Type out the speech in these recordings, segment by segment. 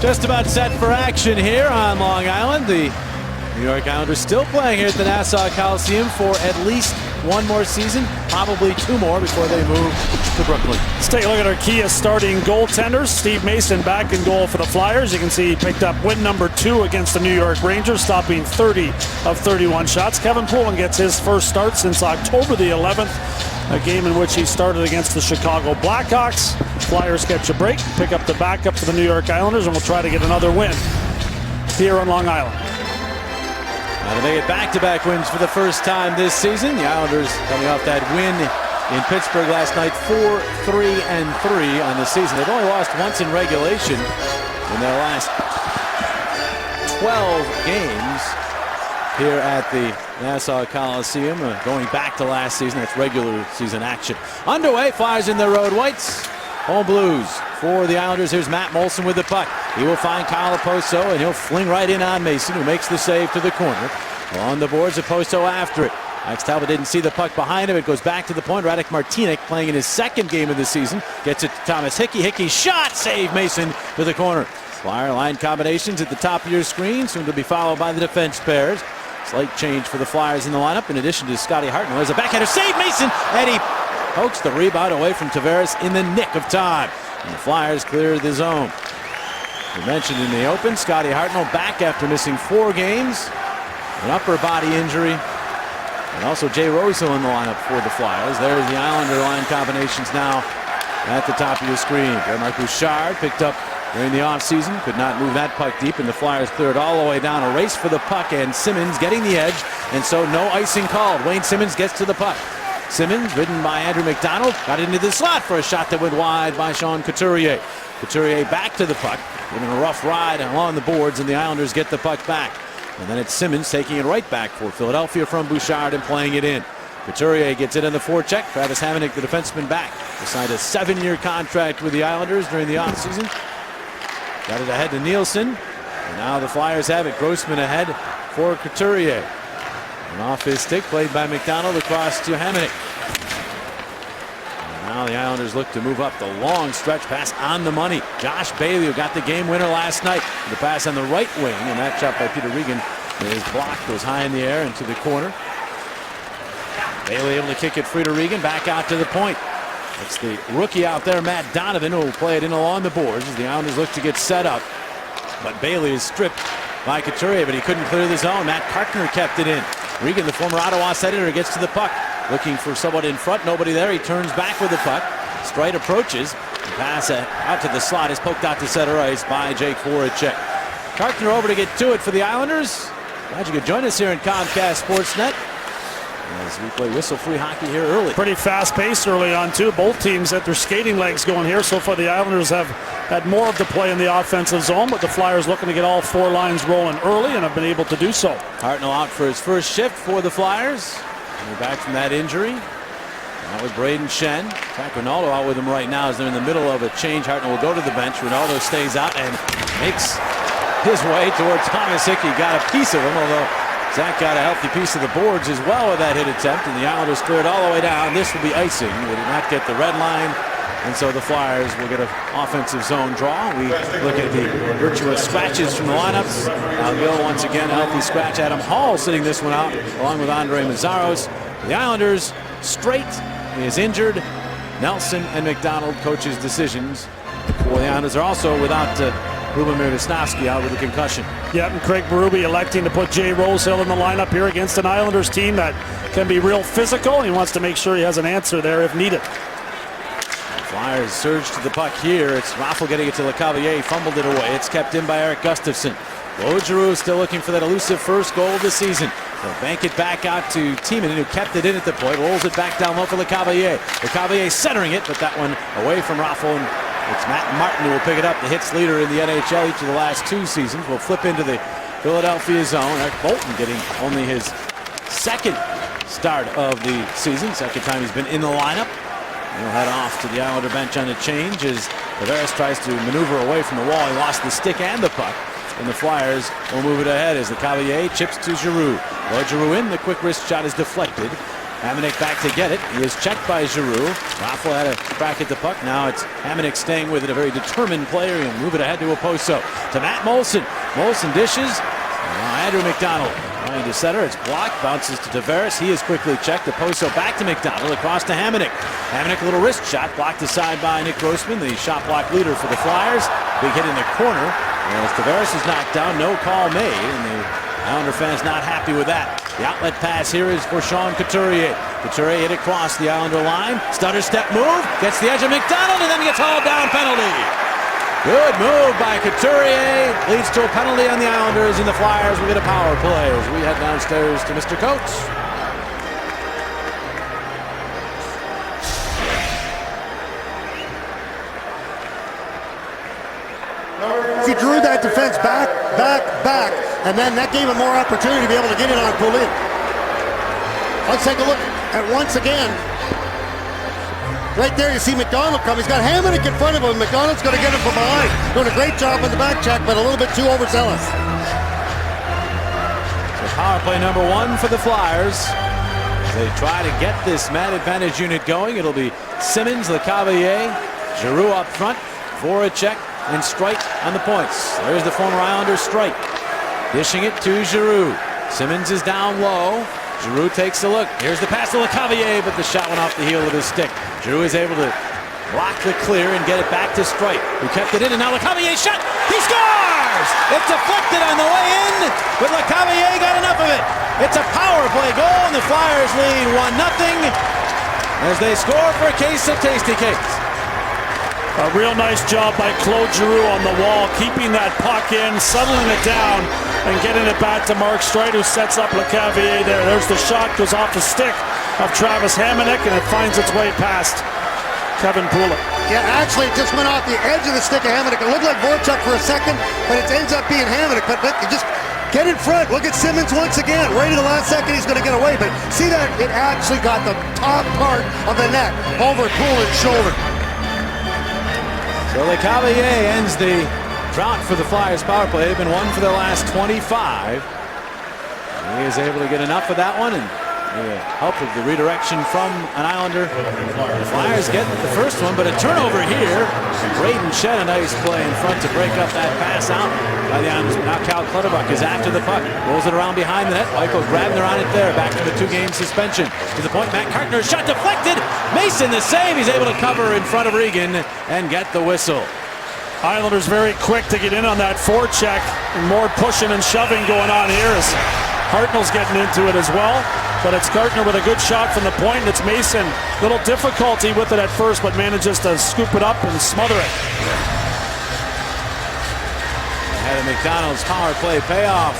Just about set for action here on Long Island. The New York Islanders still playing here at the Nassau Coliseum for at least one more season, probably two more before they move to Brooklyn. Let's take a look at our Kia starting goaltenders. Steve Mason back in goal for the Flyers. You can see he picked up win number 2 against the New York Rangers, stopping 30 of 31 shots. Kevin Poulin gets his first start since October the 11th, a game in which he started against the Chicago Blackhawks. Flyers catch a break, pick up the backup for the New York Islanders, and we'll try to get another win here on Long Island. Now they get back-to-back wins for the first time this season. The Islanders coming off that win in Pittsburgh last night, 4-3-3 on the season. They've only lost once in regulation in their last 12 games here at the Nassau Coliseum. Going back to last season, that's regular season action. Underway, Flyers in their road whites. Home Blues for the Islanders. Here's Matt Moulson with the puck. He will find Kyle Okposo, and he'll fling right in on Mason, who makes the save to the corner. On the boards, Okposo after it. Max Talbot didn't see the puck behind him. It goes back to the point. Radek Martinek, playing in his second game of the season, gets it to Thomas Hickey. Hickey shot, save Mason to the corner. Flyer line combinations at the top of your screen, soon to be followed by the defense pairs. Slight change for the Flyers in the lineup, in addition to Scotty Hartnell. There's a backhander save, Mason, and he pokes the rebound away from Tavares in the nick of time. And the Flyers clear the zone. We mentioned in the open, Scotty Hartnell back after missing 4 games. An upper body injury. And also Jay Rosehill in the lineup for the Flyers. There's the Islander line combinations now at the top of your screen. Marc Bouchard picked up during the offseason. Could not move that puck deep, and the Flyers cleared all the way down. A race for the puck, and Simmons getting the edge. And so no icing called. Wayne Simmons gets to the puck. Simmons, ridden by Andrew McDonald, got into the slot for a shot that went wide by Sean Couturier. Couturier back to the puck, giving a rough ride along the boards, and the Islanders get the puck back. And then it's Simmons taking it right back for Philadelphia from Bouchard and playing it in. Couturier gets it in the forecheck. Travis Hamonic, the defenseman, back. He signed a 7-year contract with the Islanders during the offseason. Got it ahead to Nielsen. And now the Flyers have it. Grossman ahead for Couturier. And off his stick, played by McDonald across to Hamonic. And now the Islanders look to move up the long stretch pass on the money. Josh Bailey, who got the game winner last night. The pass on the right wing, and that shot by Peter Regan is blocked, goes high in the air into the corner. Bailey able to kick it free to Regan, back out to the point. It's the rookie out there, Matt Donovan, who will play it in along the boards as the Islanders look to get set up. But Bailey is stripped by Couturier, but he couldn't clear the zone. Matt Carkner kept it in. Regan, the former Ottawa Senator, gets to the puck. Looking for someone in front. Nobody there. He turns back with the puck. Streit approaches. The pass out to the slot is poked out to center ice by Jake Voracek. Carkner over to get to it for the Islanders. Glad you could join us here in Comcast Sportsnet as we play whistle-free hockey here early. Pretty fast pace early on, too. Both teams at their skating legs going here. So far, the Islanders have had more of the play in the offensive zone, but the Flyers looking to get all 4 lines rolling early and have been able to do so. Hartnell out for his first shift for the Flyers. We're back from that injury. Now with Braden Shen. Zach Ronaldo out with him right now as they're in the middle of a change. Hartnell will go to the bench. Ronaldo stays out and makes his way towards Thomas Hickey. Got a piece of him, although Zach got a healthy piece of the boards as well with that hit attempt, and the Islanders cleared all the way down. This will be icing. They did not get the red line, and so the Flyers will get an offensive zone draw. We look at the virtuous scratches from the lineups. Gill once again, a healthy scratch. Adam Hall sitting this one out, along with Andre Mazzaros. The Islanders, Streit is injured. Nelson and McDonald coaches decisions. For the Islanders are also without Lubomir Desnovsky out with a concussion. Yeah, and Craig Berube electing to put Jay Rosehill in the lineup here against an Islanders team that can be real physical. He wants to make sure he has an answer there if needed. Flyers surge to the puck here. It's Raffl getting it to LeCavalier. He fumbled it away. It's kept in by Eric Gustafsson. Claude Giroux still looking for that elusive first goal of the season. They'll bank it back out to Tiemann, who kept it in at the point. Rolls it back down low for LeCavalier. LeCavalier centering it, but that one away from Raffl. And it's Matt Martin who will pick it up. The hits leader in the NHL each of the last 2 seasons. Will flip into the Philadelphia zone. Eric Bolton getting only his second start of the season. Second time he's been in the lineup. He'll head off to the Islander bench on a change as Tavares tries to maneuver away from the wall. He lost the stick and the puck. And the Flyers will move it ahead as the Cavalier chips to Giroux. Well, Giroux in. The quick wrist shot is deflected. Hamonic back to get it. He is checked by Giroux. Raffle had a crack at the puck. Now it's Hamonic staying with it. A very determined player. He'll move it ahead to Oposo. To Matt Molson. Molson dishes. Now Andrew McDonald trying to center. It's blocked. Bounces to Tavares. He is quickly checked. Oposo back to McDonald. Across to Hamonic. Hamonic, a little wrist shot. Blocked aside by Nick Grossman, the shot block leader for the Flyers. Big hit in the corner. As Tavares is knocked down. No call made. And the Islander fans not happy with that. The outlet pass here is for Sean Couturier. Couturier hit across the Islander line. Stutter step move. Gets the edge of McDonald and then gets hauled down. Penalty. Good move by Couturier. Leads to a penalty on the Islanders, and the Flyers will get a power play as we head downstairs to Mr. Coates. He drew that defense back, and then that gave him more opportunity to be able to get in on Poulin. Let's take a look at once again. Right there, you see McDonald come. He's got Hamonic in front of him. McDonald's going to get him from behind. Doing a great job on the back check, but a little bit too overzealous. So power play number 1 for the Flyers. They try to get this man advantage unit going. It'll be Simmons, Lecavalier, Giroux up front, Voracek, and Streit on the points. There's the former Islander Streit. Dishing it to Giroux. Simmons is down low. Giroux takes a look. Here's the pass to Lecavalier, but the shot went off the heel of his stick. Giroux is able to block the clear and get it back to Streit, who kept it in, and now Lecavalier shot. He scores! It's deflected on the way in, but Lecavalier got enough of it. It's a power play goal, and the Flyers lead 1-0 as they score for a case of Tasty Cakes. A real nice job by Claude Giroux on the wall, keeping that puck in, settling it down, and getting it back to Mark Streit, who sets up Lecavalier there. There's the shot, goes off the stick of Travis Hamonic, and it finds its way past Kevin Poulin. Yeah, actually, it just went off the edge of the stick of Hamonic. It looked like Voracek for a second, but it ends up being Hamonic. But just get in front. Look at Simmons once again. Right at the last second, he's going to get away. But see that? It actually got the top part of the net over Poulin's shoulder. So Lecavalier ends the drought for the Flyers power play. They've been 1 for the last 25. He is able to get enough of that one, and with the help of the redirection from an Islander, the Flyers get the first one, but a turnover here. Braden Shen, a nice play in front to break up that pass out by the Islanders. Now Cal Clutterbuck is after the puck, rolls it around behind the net. Michael Grabner on it there, back to the 2-game suspension. To the point, Matt Cartner, shot deflected. Mason the save. He's able to cover in front of Regan and get the whistle. Islanders very quick to get in on that forecheck, and more pushing and shoving going on here as Hartnell's getting into it as well. But it's Cartner with a good shot from the point. It's Mason. Little difficulty with it at first, but manages to scoop it up and smother it. Ahead of McDonald's power play payoff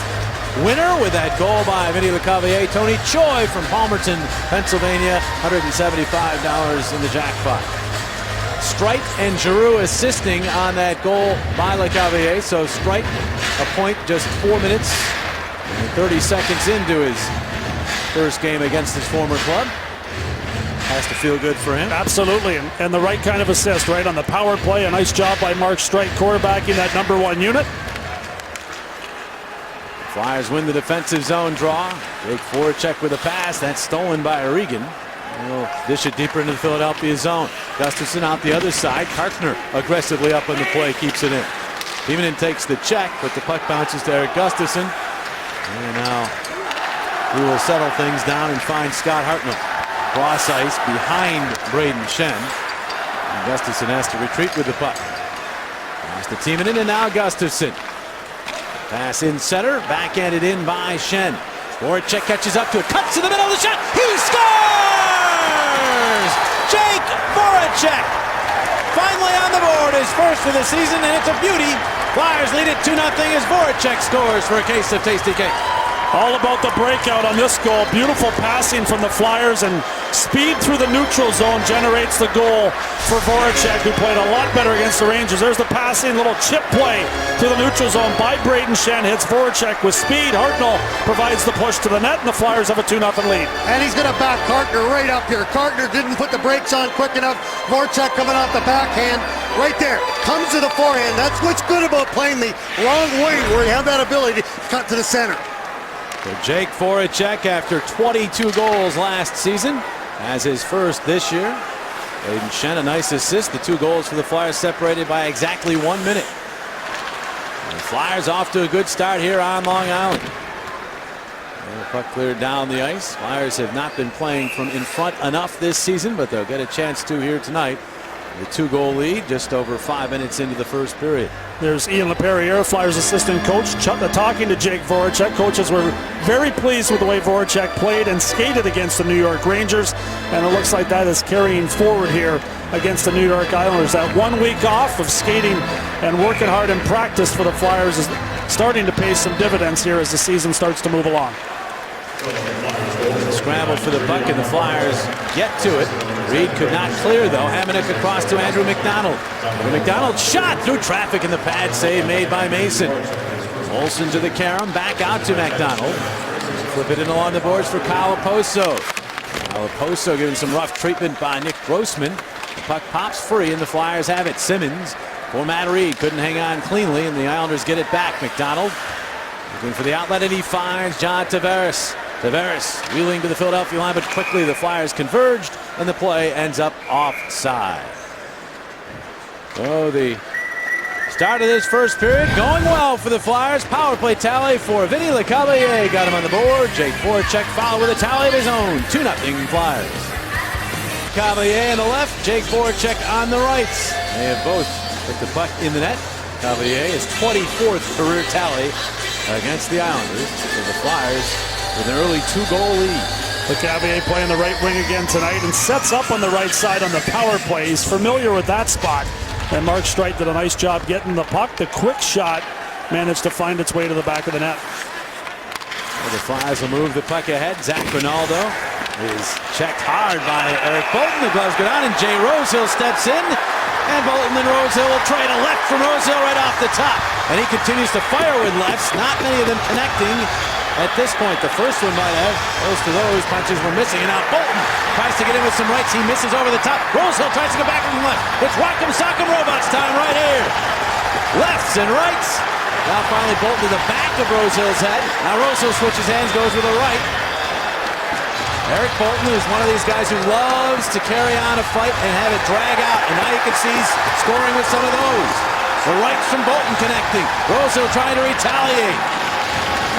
winner with that goal by Vinny Lecavalier. Tony Choi from Palmerton, Pennsylvania. $175 in the jackpot. Streit and Giroux assisting on that goal by Lecavalier. So Streit a point just 4 minutes and 30 seconds into his first game against his former club. Has to feel good for him. Absolutely, and the right kind of assist, right on the power play. A nice job by Mark Streit quarterbacking that number 1 unit. Flyers win the defensive zone draw. Jake Voracek with a pass. That's stolen by Regan. He'll dish it deeper into the Philadelphia zone. Gustafson out the other side. Cartner aggressively up on the play, keeps it in. Timonen takes the check, but the puck bounces to Eric Gustafson. And now he will settle things down and find Scott Hartnell. Cross ice behind Braden Shen. And Gustafson has to retreat with the puck. Pass to Timonen, and now Gustafson. Pass in center, backhanded in by Shen. Voracek catches up to it, cuts to the middle of the shot. He scores! Jake Voracek finally on the board, his first for the season, and it's a beauty. Flyers lead it 2-0 as Voracek scores for a case of Tasty Cake. All about the breakout on this goal. Beautiful passing from the Flyers, and speed through the neutral zone generates the goal for Voracek, who played a lot better against the Rangers. There's the passing, little chip play through the neutral zone by Braden Shen. Hits Voracek with speed. Hartnell provides the push to the net, and the Flyers have a 2-0 lead. And he's going to back Cartner right up here. Cartner didn't put the brakes on quick enough. Voracek coming off the backhand. Right there. Comes to the forehand. That's what's good about playing the wrong wing, where you have that ability to cut to the center. So Jake Voracek, after 22 goals last season, has his first this year. Aiden Shen, a nice assist. The 2 goals for the Flyers separated by exactly 1 minute. And the Flyers off to a good start here on Long Island. And the puck cleared down the ice. Flyers have not been playing from in front enough this season, but they'll get a chance to here tonight. The 2-goal lead just over 5 minutes into the first period. There's Ian LaPerriere, Flyers assistant coach, talking to Jake Voracek. Coaches were very pleased with the way Voracek played and skated against the New York Rangers, and it looks like that is carrying forward here against the New York Islanders. That 1 week off of skating and working hard in practice for the Flyers is starting to pay some dividends here as the season starts to move along. Scramble for the puck, and the Flyers get to it. Reed could not clear, though. Hamonic across to Andrew McDonald. McDonald shot through traffic in the pad, save made by Mason. Olsen to the carom, back out to McDonald. Flip it in along the boards for Kyle Oposo. Kyle Oposo given some rough treatment by Nick Grossman. The puck pops free, and the Flyers have it. Simmons for Matt Reed, couldn't hang on cleanly, and the Islanders get it back. McDonald looking for the outlet, and he finds John Tavares. Tavares wheeling to the Philadelphia line, but quickly the Flyers converged, and the play ends up offside. So the start of this first period going well for the Flyers. Power play tally for Vinny Lecavalier. Got him on the board. Jake Voracek followed with a tally of his own. 2-0 Flyers. Lecavalier on the left, Jake Voracek on the right. They have both put the puck in the net. Lecavalier is 24th career tally against the Islanders. So the Flyers with an early 2-goal lead. Lecavalier playing the right wing again tonight and sets up on the right side on the power play. He's familiar with that spot. And Mark Streit did a nice job getting the puck. The quick shot managed to find its way to the back of the net. Well, the Flyers will move the puck ahead. Zach Rinaldo is checked hard by Eric Bolton. The gloves go down, and Jay Rosehill steps in. And Bolton and Rosehill will trade a left from Rosehill right off the top. And he continues to fire with lefts. Not many of them connecting. At this point, the first one might have. Most of those punches were missing. And now Bolton tries to get in with some rights. He misses over the top. Rosehill tries to go back from left. It's Rock'em Sock'em Robots time right here. Lefts and rights. Now finally Bolton to the back of Rosehill's head. Now Rosehill switches hands, goes with the right. Eric Bolton is one of these guys who loves to carry on a fight and have it drag out. And now you can see he's scoring with some of those. The rights from Bolton connecting. Rosehill trying to retaliate.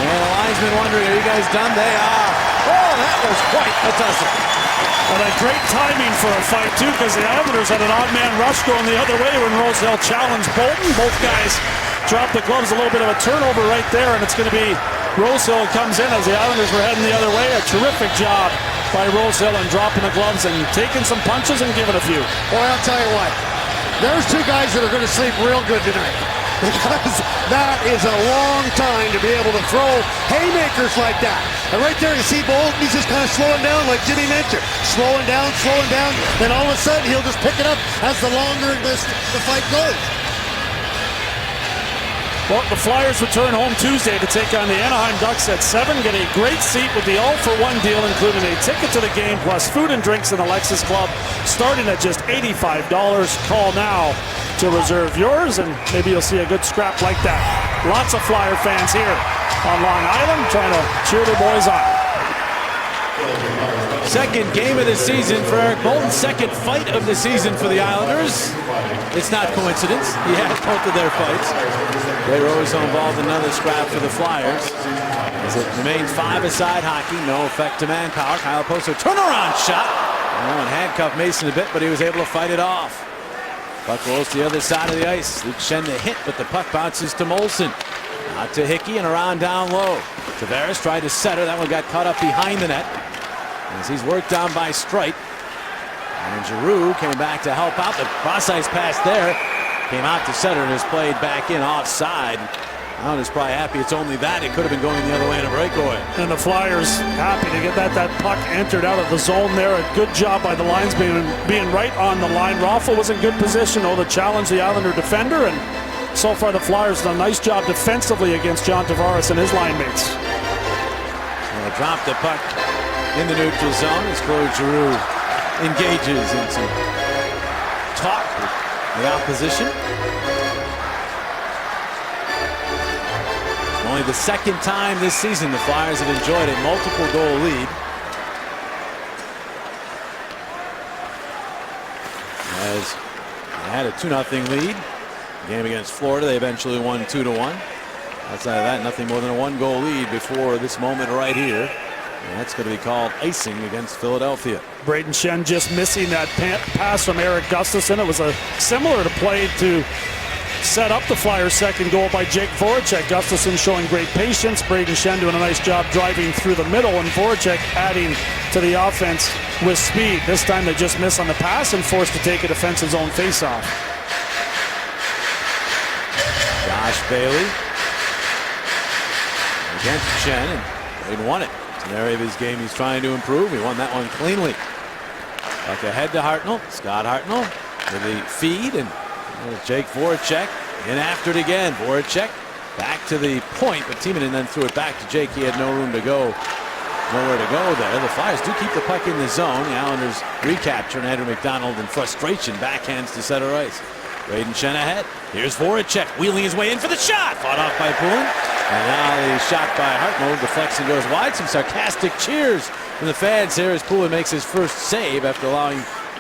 And the linesman wondering, are you guys done? They are. Oh, that was quite a tussle. And a great timing for a fight, too, because the Islanders had an odd man rush going the other way when Rosehill challenged Bolton. Both guys dropped the gloves. A little bit of a turnover right there, and it's going to be Rosehill comes in as the Islanders were heading the other way. A terrific job by Rosehill in dropping the gloves and taking some punches and giving a few. Boy, I'll tell you what. There's 2 guys that are going to sleep real good tonight. Because that is a long time to be able to throw haymakers like that. And right there you see Bolton, he's just kind of slowing down like Jimmy mentioned. Slowing down, then all of a sudden he'll just pick it up as the longer the fight goes. Well, the Flyers return home Tuesday to take on the Anaheim Ducks at 7. Get a great seat with the all-for-one deal, including a ticket to the game plus food and drinks in the Lexus Club, starting at just $85. Call now to reserve yours, and maybe you'll see a good scrap like that. Lots of Flyer fans here on Long Island trying to cheer their boys on. Second game of the season for Eric Bolton. Second fight of the season for the Islanders. It's not coincidence. He had both of their fights. Ray Rosehill involved in another scrap for the Flyers. As it remains 5-a-side hockey. No effect to manpower. Kyle Oposo turnaround shot. And handcuffed Mason a bit, but he was able to fight it off. Puck rolls to the other side of the ice. Luke Schenn the hit, but the puck bounces to Molson. Out to Hickey and around down low. Tavares tried to center. That one got caught up behind the net. As he's worked down by Streit. And Giroux came back to help out. The cross-ice pass there came out to center and is played back in offside. Islanders probably happy it's only that. It could have been going the other way in a breakaway. And the Flyers happy to get that puck entered out of the zone there. A good job by the linesman being right on the line. Raffl was in good position to challenge the Islander defender, and so far the Flyers done a nice job defensively against John Tavares and his line mates. Well, dropped the puck in the neutral zone as Claude Giroux engages in some talk with the opposition. Only the second time this season the Flyers have enjoyed a multiple goal lead. As they had a 2-0 lead. Game against Florida, they eventually won 2-1. Outside of that, nothing more than a 1-goal lead before this moment right here. And that's going to be called icing against Philadelphia. Brayden Schenn just missing that pass from Erik Gustafsson. It was a similar to play to set up the Flyers' second goal by Jake Voracek. Gustafsson showing great patience. Brayden Schenn doing a nice job driving through the middle, and Voracek adding to the offense with speed. This time they just miss on the pass and forced to take a defensive zone faceoff. Josh Bailey against Schenn, and Brayden won it. It's an area of his game he's trying to improve. He won that one cleanly. Back ahead to Hartnell. Scott Hartnell with the feed, and Jake Voracek in after it again. Voracek back to the point, but Timonen then threw it back to Jake. He had no room to go. Nowhere to go there. The Flyers do keep the puck in the zone. The Islanders recapture, and Andrew McDonald in frustration backhands to center ice. Brayden Schenn ahead. Here's Voracek wheeling his way in for the shot. Fought off by Poulin. And now the shot by Hartnell deflects and goes wide. Some sarcastic cheers from the fans here as Poulin makes his first save after allowing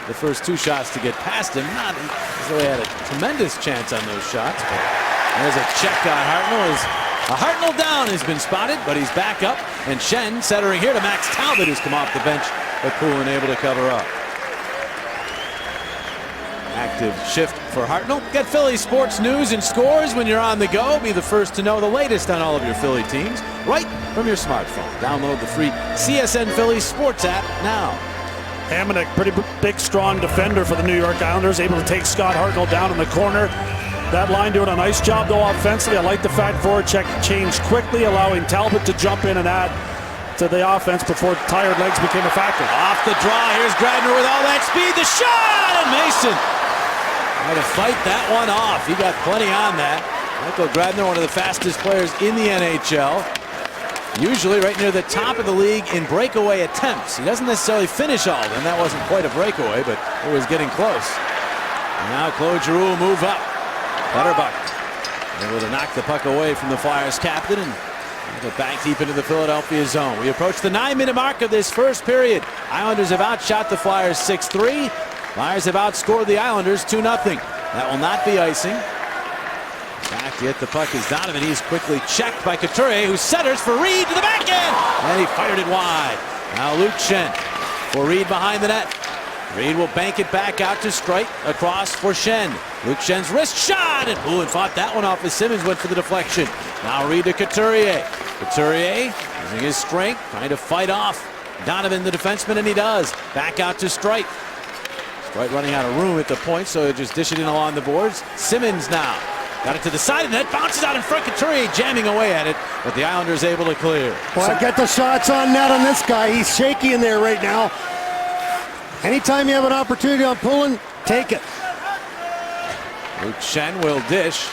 the first 2 shots to get past him. Not as though he had a tremendous chance on those shots. But there's a check on Hartnell. A Hartnell down has been spotted, but he's back up. And Schenn centering here to Max Talbot, who's come off the bench, but Poulin able to cover up. Active shift for Hartnell. Get Philly sports news and scores when you're on the go. Be the first to know the latest on all of your Philly teams right from your smartphone. Download the free CSN Philly sports app now. Hamonic, pretty big, strong defender for the New York Islanders, able to take Scott Hartnell down in the corner. That line doing a nice job, though, offensively. I like the fact Voracek changed quickly, allowing Talbot to jump in and add to the offense before tired legs became a factor. Off the draw, here's Grabner with all that speed. The shot, and Mason had to fight that one off. He got plenty on that. Michael Grabner, one of the fastest players in the NHL. Usually right near the top of the league in breakaway attempts. He doesn't necessarily finish all of them. That wasn't quite a breakaway, but it was getting close. And now Claude Giroux will move up. Clutterbuck able to knock the puck away from the Flyers captain and get back deep into the Philadelphia zone. We approach the 9-minute mark of this first period. Islanders have outshot the Flyers 6-3. Flyers have outscored the Islanders 2-0. That will not be icing. Back to get the puck is Donovan. He's quickly checked by Couturier, who centers for Reed to the backhand. And he fired it wide. Now Luke Schenn for Reed behind the net. Reed will bank it back out to Strike across for Schenn. Luke Schenn's wrist shot, and Poulin fought that one off as Simmons went for the deflection. Now Reed to Couturier. Couturier using his strength, trying to fight off Donovan, the defenseman, and he does. Back out to Strike. Strike running out of room at the point, so he'll just dish it in along the boards. Simmons now got it to the side of the net, bounces out in front. Couturier jamming away at it, but the Islanders able to clear. Well, get the shots on net on this guy. He's shaky in there right now. Anytime you have an opportunity on Poulin, take it. Luke Schenn will dish.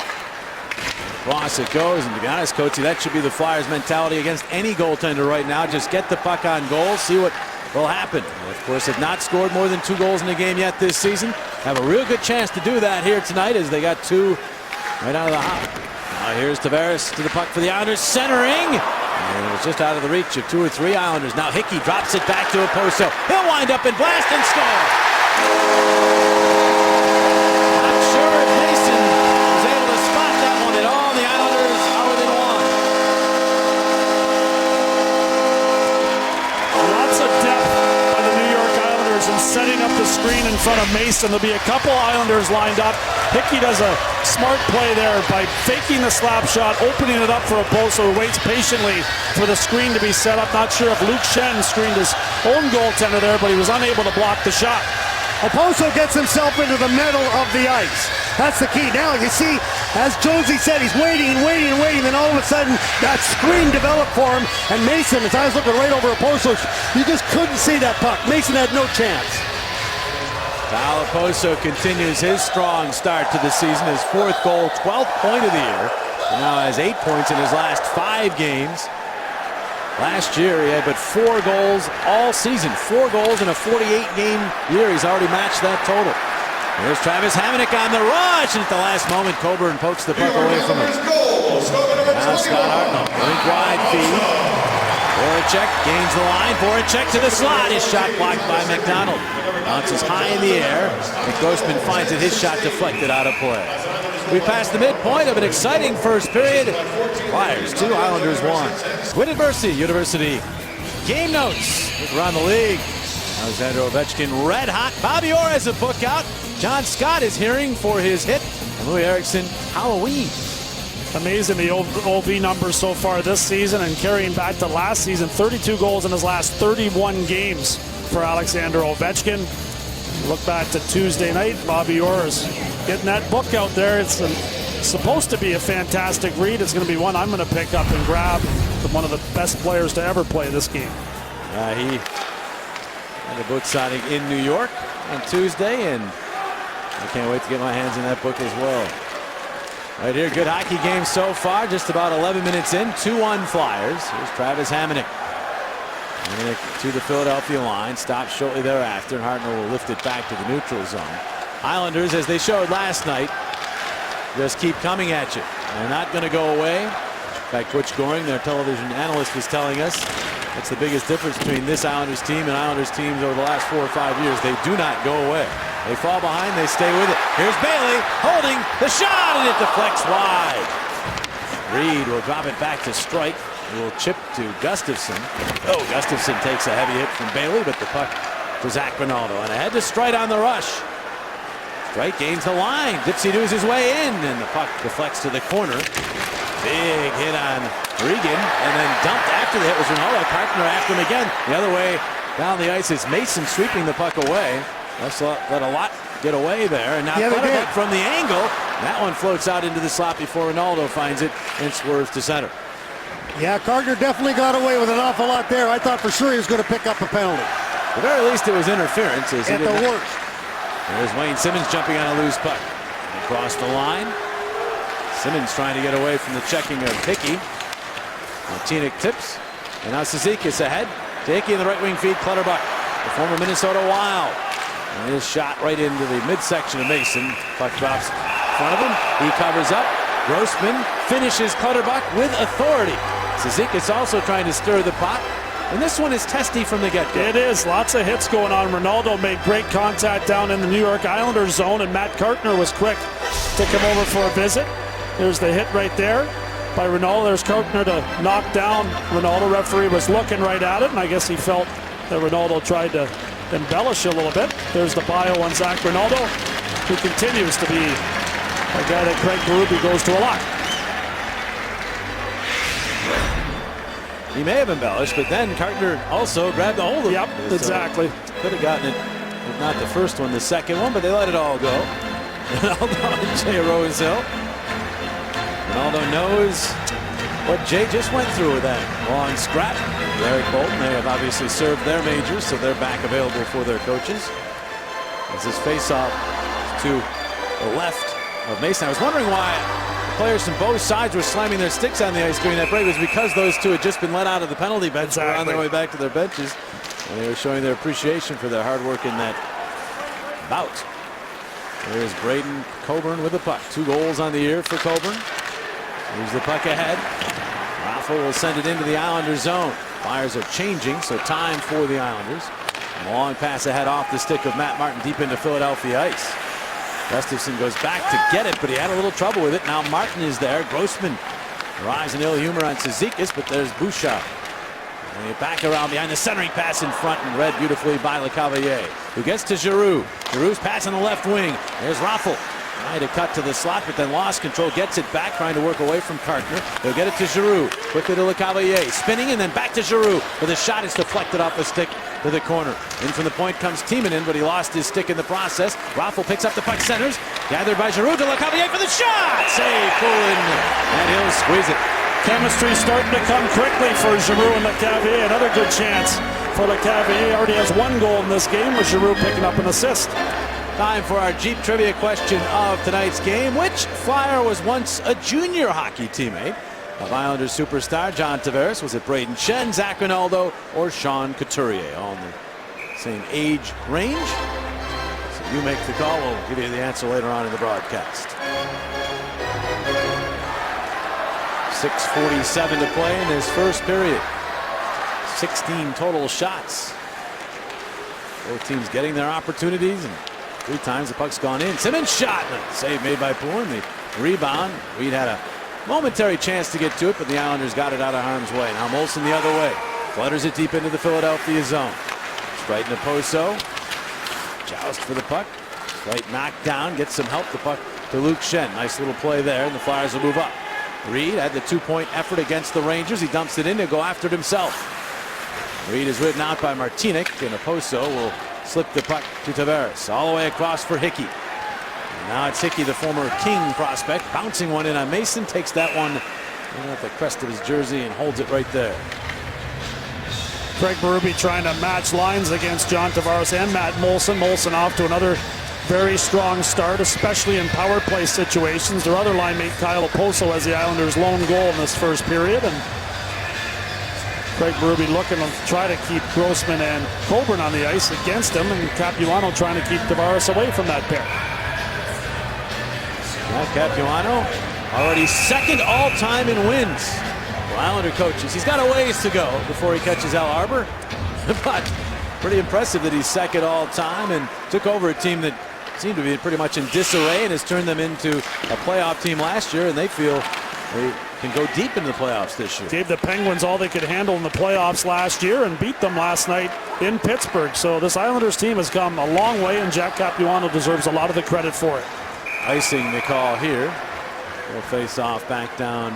Across it goes, and to be honest, Coatsy, that should be the Flyers' mentality against any goaltender right now. Just get the puck on goal, see what will happen. They, of course, have not scored more than 2 goals in a game yet this season. Have a real good chance to do that here tonight as they got 2 right out of the hop. Now here's Tavares to the puck for the Islanders, centering. And it was just out of the reach of 2 or 3 Islanders. Now Hickey drops it back to Oposo. He'll wind up and blast and score. Not sure if Mason was able to spot that one at all. The Islanders are within 1. Lots of depth by the New York Islanders in setting up the screen in front of Mason. There'll be a couple Islanders lined up. Hickey does a smart play there by faking the slap shot, opening it up for Oposo, who waits patiently for the screen to be set up. Not sure if Luke Schenn screened his own goaltender there, but he was unable to block the shot. Oposo gets himself into the middle of the ice. That's the key. Now you see, as Josie said, he's waiting and waiting and waiting. Then all of a sudden, that screen developed for him. And Mason, his eyes looking right over Oposo, you just couldn't see that puck. Mason had no chance. Val Oposo continues his strong start to the season. His 4th goal, 12th point of the year. He now has 8 points in his last 5 games. Last year, he had but 4 goals all season. 4 goals in a 48-game year. He's already matched that total. Here's Travis Hamonic on the rush, and at the last moment, Coburn pokes the puck away from him. Now Scott Hartnell Voracek gains the line. Voracek to the slot. His shot blocked by McDonald. Bounces high in the air. And Grossman finds it. His shot deflected out of play. We passed the midpoint of an exciting first period. Flyers 2, Islanders 1. Wittenberg University game notes around the league. Alexander Ovechkin red hot. Bobby Orr has a book out. John Scott is hearing for his hit. And Louis Eriksson, Halloween. Amazing the OV numbers so far this season, and carrying back to last season, 32 goals in his last 31 games for Alexander Ovechkin. Look back to Tuesday night, Bobby Orr is getting that book out there. It's supposed to be a fantastic read. It's going to be one I'm going to pick up and grab from one of the best players to ever play this game. He had a book signing in New York on Tuesday, and I can't wait to get my hands in that book as well. Right here, good hockey game so far. Just about 11 minutes in, 2-1 Flyers. Here's Travis Hamonic. Hamonic to the Philadelphia line, stops shortly thereafter, and Hartnell will lift it back to the neutral zone. Islanders, as they showed last night, just keep coming at you. They're not going to go away. In fact, Butch Goring, their television analyst, was telling us that's the biggest difference between this Islanders team and Islanders teams over the last 4 or 5 years. They do not go away. They fall behind, they stay with it. Here's Bailey holding the shot, and it deflects wide. Reed will drop it back to Strike. He will chip to Gustafsson. Oh, Gustafsson takes a heavy hit from Bailey, but the puck to Zach Rinaldo. And ahead to Strite on the rush. Strite gains the line. Dipsy does his way in, and the puck deflects to the corner. Big hit on Regan, and then dumped after the hit was Rinaldo. Carpenter after him again. The other way down the ice is Mason sweeping the puck away. Let's let a lot get away there. And now Clutterbuck from the angle. That one floats out into the slot before Rinaldo finds it and swerves to center. Yeah, Carter definitely got away with an awful lot there. I thought for sure he was going to pick up a penalty. At the very least, it was interference. At the worst. There's Wayne Simmons jumping on a loose puck. Across the line. Simmons trying to get away from the checking of Hickey. Martinic tips. And now Cizikas ahead. To Hickey in the right wing feed. Clutterbuck, the former Minnesota Wild. And his shot right into the midsection of Mason. Puck drops in front of him. He covers up. Grossman finishes Clutterbuck with authority. Cizikas also trying to stir the pot. And this one is testy from the get-go. It is. Lots of hits going on. Ronaldo made great contact down in the New York Islanders zone, and Matt Cartner was quick to come over for a visit. There's the hit right there by Ronaldo. There's Cartner to knock down Ronaldo. Referee was looking right at it, and I guess he felt that Ronaldo tried to embellish a little bit. There's the bio on Zach Ronaldo, who continues to be a guy that Craig Berube goes to a lot. He may have embellished, but then Cartner also grabbed a hold of it. Yep, exactly. Could have gotten it, if not the first one, the second one, but they let it all go. Ronaldo and Jay Rosehill. Ronaldo knows what Jay just went through with that long scrap. Eric Bolton, they have obviously served their majors, so they're back available for their coaches. As this face-off to the left of Mason. I was wondering why players from both sides were slamming their sticks on the ice during that break. It was because those two had just been let out of the penalty bench. Exactly. They were on their way back to their benches, and they were showing their appreciation for their hard work in that bout. There's Braden Coburn with the puck. 2 goals on the year for Coburn. Here's the puck ahead. Raffle will send it into the Islanders zone. Flyers are changing, so time for the Islanders. A long pass ahead off the stick of Matt Martin deep into Philadelphia ice. Gustafsson goes back to get it, but he had a little trouble with it. Now Martin is there. Grossman arrives in ill humor on Cizikas, but there's Bouchard. And back around behind the centering pass in front and read beautifully by Lecavalier, who gets to Giroux. Giroux's pass on the left wing. There's Raffle. Trying to cut to the slot, but then lost control. Gets it back, trying to work away from Cartner. They'll get it to Giroux. Quickly to Lecavalier. Spinning and then back to Giroux. But the shot is deflected off the stick to the corner. In from the point comes Timonen, but he lost his stick in the process. Raffle picks up the puck, centers. Gathered by Giroux to Lecavalier for the shot. Save Poulin, and he'll squeeze it. Chemistry starting to come quickly for Giroux and Lecavalier. Another good chance for Lecavalier. Already has 1 goal in this game, with Giroux picking up an assist. Time for our Jeep trivia question of tonight's game. Which Flyer was once a junior hockey teammate of Islanders superstar John Tavares? Was it Braden Shen, Zach Rinaldo, or Sean Couturier? All in the same age range. So you make the call. We'll give you the answer later on in the broadcast. 6:47 to play in this first period. 16 total shots. Both teams getting their opportunities, and 3 times the puck's gone in. Simmons shot, and a save made by Poulin. The rebound. Reed had a momentary chance to get to it, but the Islanders got it out of harm's way. Now Molson the other way. Flutters it deep into the Philadelphia zone. Straight into Poso. Joust for the puck. Straight knocked down. Gets some help. The puck to Luke Schenn. Nice little play there, and the Flyers will move up. Reed had the 2-point effort against the Rangers. He dumps it in to go after it himself. Reed is ridden out by Martinic, and Oposo will slip the puck to Tavares. All the way across for Hickey. And now it's Hickey, the former King prospect, bouncing one in on Mason. Takes that one at the crest of his jersey and holds it right there. Craig Berube trying to match lines against John Tavares and Matt Molson. Molson off to another very strong start, especially in power play situations. Their other line mate, Kyle Oposo, has the Islanders' lone goal in this first period. And Craig Berube looking to try to keep Grossman and Coburn on the ice against him, and Capuano trying to keep Tavares away from that pair. Now Capuano already second all-time in wins. Well, Islander coaches, he's got a ways to go before he catches Al Arbor, but pretty impressive that he's second all-time and took over a team that seemed to be pretty much in disarray and has turned them into a playoff team last year, and they feel they can go deep into the playoffs this year. Gave the Penguins all they could handle in the playoffs last year and beat them last night in Pittsburgh. So this Islanders team has come a long way, and Jack Capuano deserves a lot of the credit for it. Icing the call here. Will face off back down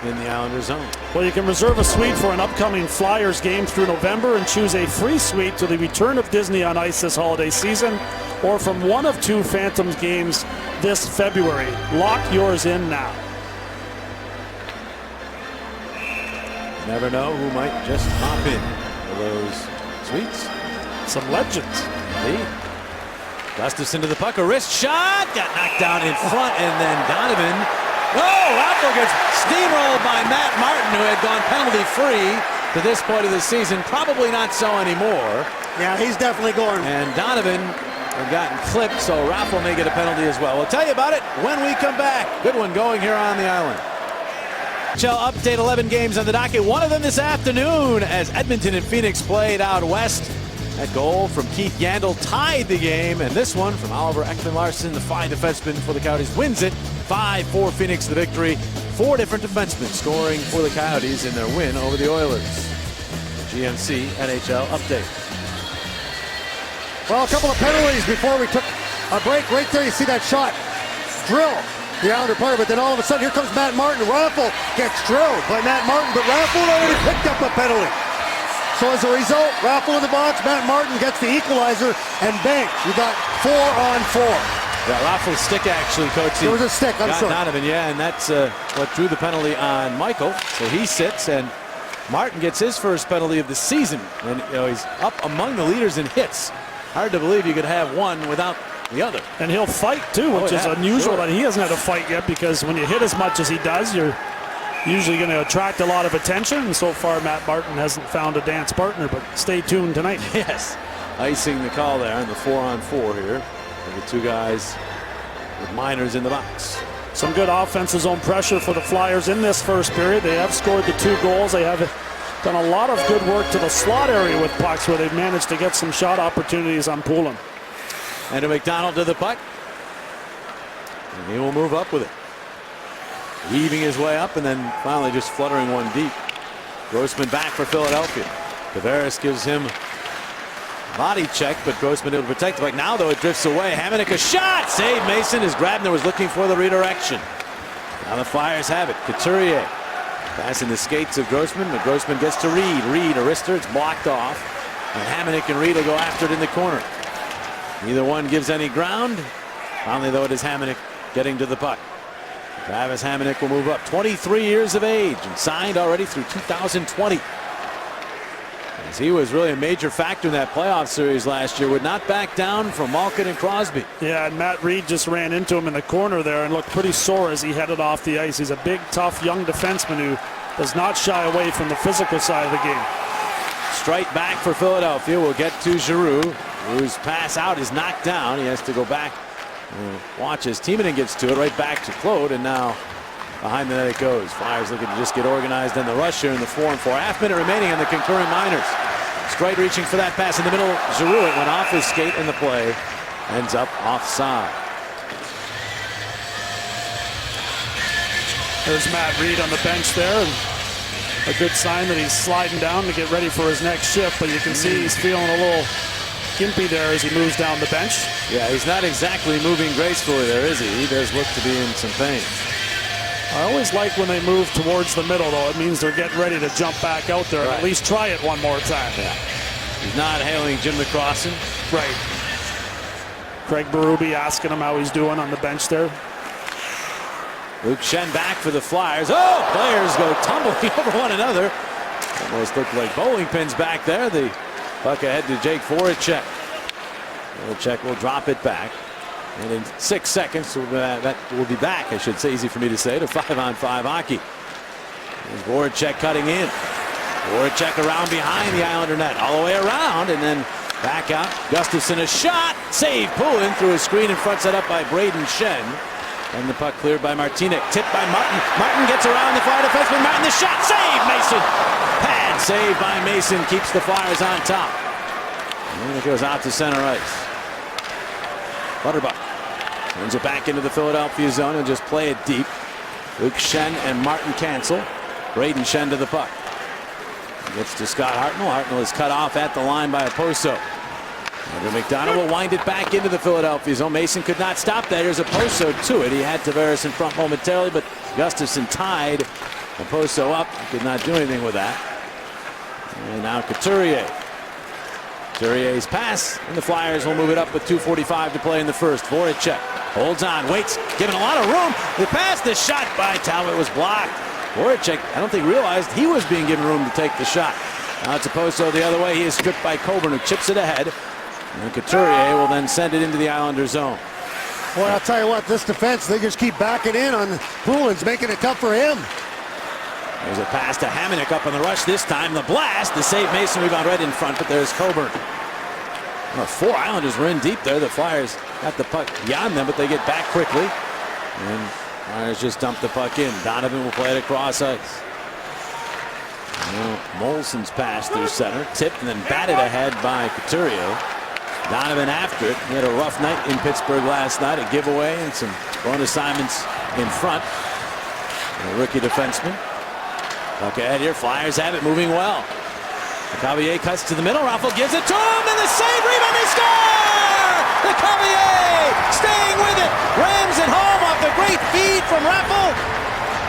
in the Islanders zone. Well, you can reserve a suite for an upcoming Flyers game through November and choose a free suite to the return of Disney on Ice this holiday season, or from one of 2 Phantoms games this February. Lock yours in now. You never know who might just pop in for those suites. Some legends. Indeed. Gustafson to the puck, a wrist shot, got knocked down in front, and then Donovan. Oh, Raffl gets steamrolled by Matt Martin, who had gone penalty-free to this point of the season. Probably not so anymore. Yeah, he's definitely going. And Donovan had gotten clipped, so Raffl may get a penalty as well. We'll tell you about it when we come back. Good one going here on the island. NHL update, 11 games on the docket. One of them this afternoon as Edmonton and Phoenix played out west. That goal from Keith Yandel tied the game, and this one from Oliver Ekman-Larsson, the fine defenseman for the Coyotes, wins it. 5-4 Phoenix the victory. 4 different defensemen scoring for the Coyotes in their win over the Oilers. GMC NHL update. Well, a couple of penalties before we took a break. Right there, you see that shot. Drill the Islander player, but then all of a sudden, here comes Matt Martin. Raffl gets drilled by Matt Martin, but Raffl already picked up a penalty. So as a result, Raffl in the box, Matt Martin gets the equalizer, and bang, you got 4-on-4. Yeah, Raffl's stick actually, Coach. There was a stick, I'm sorry. Donovan, yeah, and that's what drew the penalty on Michael. So he sits, and Martin gets his first penalty of the season. And he's up among the leaders in hits. Hard to believe you could have one without the other. And he'll fight too, which is unusual that he hasn't had a fight yet, because when you hit as much as he does, you're usually going to attract a lot of attention. And so far, Matt Martin hasn't found a dance partner, but stay tuned tonight. Yes, icing the call there on the 4-on-4 here. And the 2 guys with minors in the box. Some good offensive zone pressure for the Flyers in this first period. They have scored the 2 goals. They have done a lot of good work to the slot area with pucks, where they've managed to get some shot opportunities on Poulin. And to McDonald to the puck. And he will move up with it. Weaving his way up and then finally just fluttering one deep. Grossman back for Philadelphia. Tavares gives him body check, but Grossman able to protect the puck. Now, though, it drifts away. Hamonic a shot! Save Mason as Grabner was looking for the redirection. Now the Flyers have it. Couturier passing the skates of Grossman, but Grossman gets to Reed. Reed, a wrister, it's blocked off. And Hamonic and Reed will go after it in the corner. Neither one gives any ground. Finally, though, it is Hamonic getting to the puck. Travis Hamonic will move up. 23 years of age and signed already through 2020. As he was really a major factor in that playoff series last year. Would not back down from Malkin and Crosby. Yeah, and Matt Reed just ran into him in the corner there and looked pretty sore as he headed off the ice. He's a big, tough, young defenseman who does not shy away from the physical side of the game. Straight back for Philadelphia. We'll get to Giroux, whose pass out is knocked down. He has to go back and watch as Timonen gets to it, right back to Claude, and now behind the net it goes. Flyers looking to just get organized on the rush here in the 4 and 4. Half minute remaining in the concurrent minors. Streit reaching for that pass in the middle. Giroux, it went off his skate and the play ends up offside. There's Matt Reed on the bench there. And a good sign that he's sliding down to get ready for his next shift. But you can see he's feeling a little gimpy there as he moves down the bench. Yeah, he's not exactly moving gracefully there, is he? He does look to be in some pain. I always like when they move towards the middle, though. It means they're getting ready to jump back out there and at least try it one more time. Yeah. He's not hailing Jim McCrossin. Right. Craig Berube asking him how he's doing on the bench there. Luke Schenn back for the Flyers. Oh, players go tumbling over one another. Almost looked like bowling pins back there. The puck ahead to Jake Voracek. Voracek will drop it back. And in 6 seconds, that will be back, I should say, easy for me to say, to 5-on-5 hockey. There's Voracek cutting in. Voracek around behind the Islander net, all the way around, and then back out. Gustafsson, a shot, save, Poulin through a screen in front, set up by Brayden Schenn. And the puck cleared by Martinic, tipped by Martin. Martin gets around the far defenseman. Martin, the shot, save, Mason. Pad save by Mason, keeps the Flyers on top. And then it goes out to center ice. Clutterbuck turns it back into the Philadelphia zone and just play it deep. Luke Schenn and Martin cancel. Brayden Schenn to the puck. Gets to Scott Hartnell. Hartnell is cut off at the line by Oposo. And McDonald will wind it back into the Philadelphia zone. Mason could not stop that. Here's Oposo to it. He had Tavares in front momentarily, but Gustafsson tied Oposo up. Could not do anything with that. And now Couturier. Couturier's pass, and the Flyers will move it up with 2:45 to play in the first. Voracek holds on, waits, given a lot of room. The pass, the shot by Talbot was blocked. Voracek, I don't think, realized he was being given room to take the shot. Now it's Oposo the other way. He is stripped by Coburn, who chips it ahead. And Couturier will then send it into the Islander zone. Boy, I'll tell you what, this defense, they just keep backing in on Poulin's, making it tough for him. There's a pass to Hamonic up on the rush this time. The blast, the save, Mason rebound right in front, but there's Coburn. Well, 4 Islanders were in deep there. The Flyers got the puck beyond them, but they get back quickly. And Flyers just dump the puck in. Donovan will play it across ice. Molson's pass through center, tipped and then batted ahead by Couturier. Donovan after it. He had a rough night in Pittsburgh last night. A giveaway and some bonus assignments in front. A rookie defenseman. Puck ahead here. Flyers have it, moving well. Lecavalier cuts to the middle. Raffl gives it to him, and the save, rebound, they score! Lecavalier staying with it. Rams it home off the great feed from Raffl.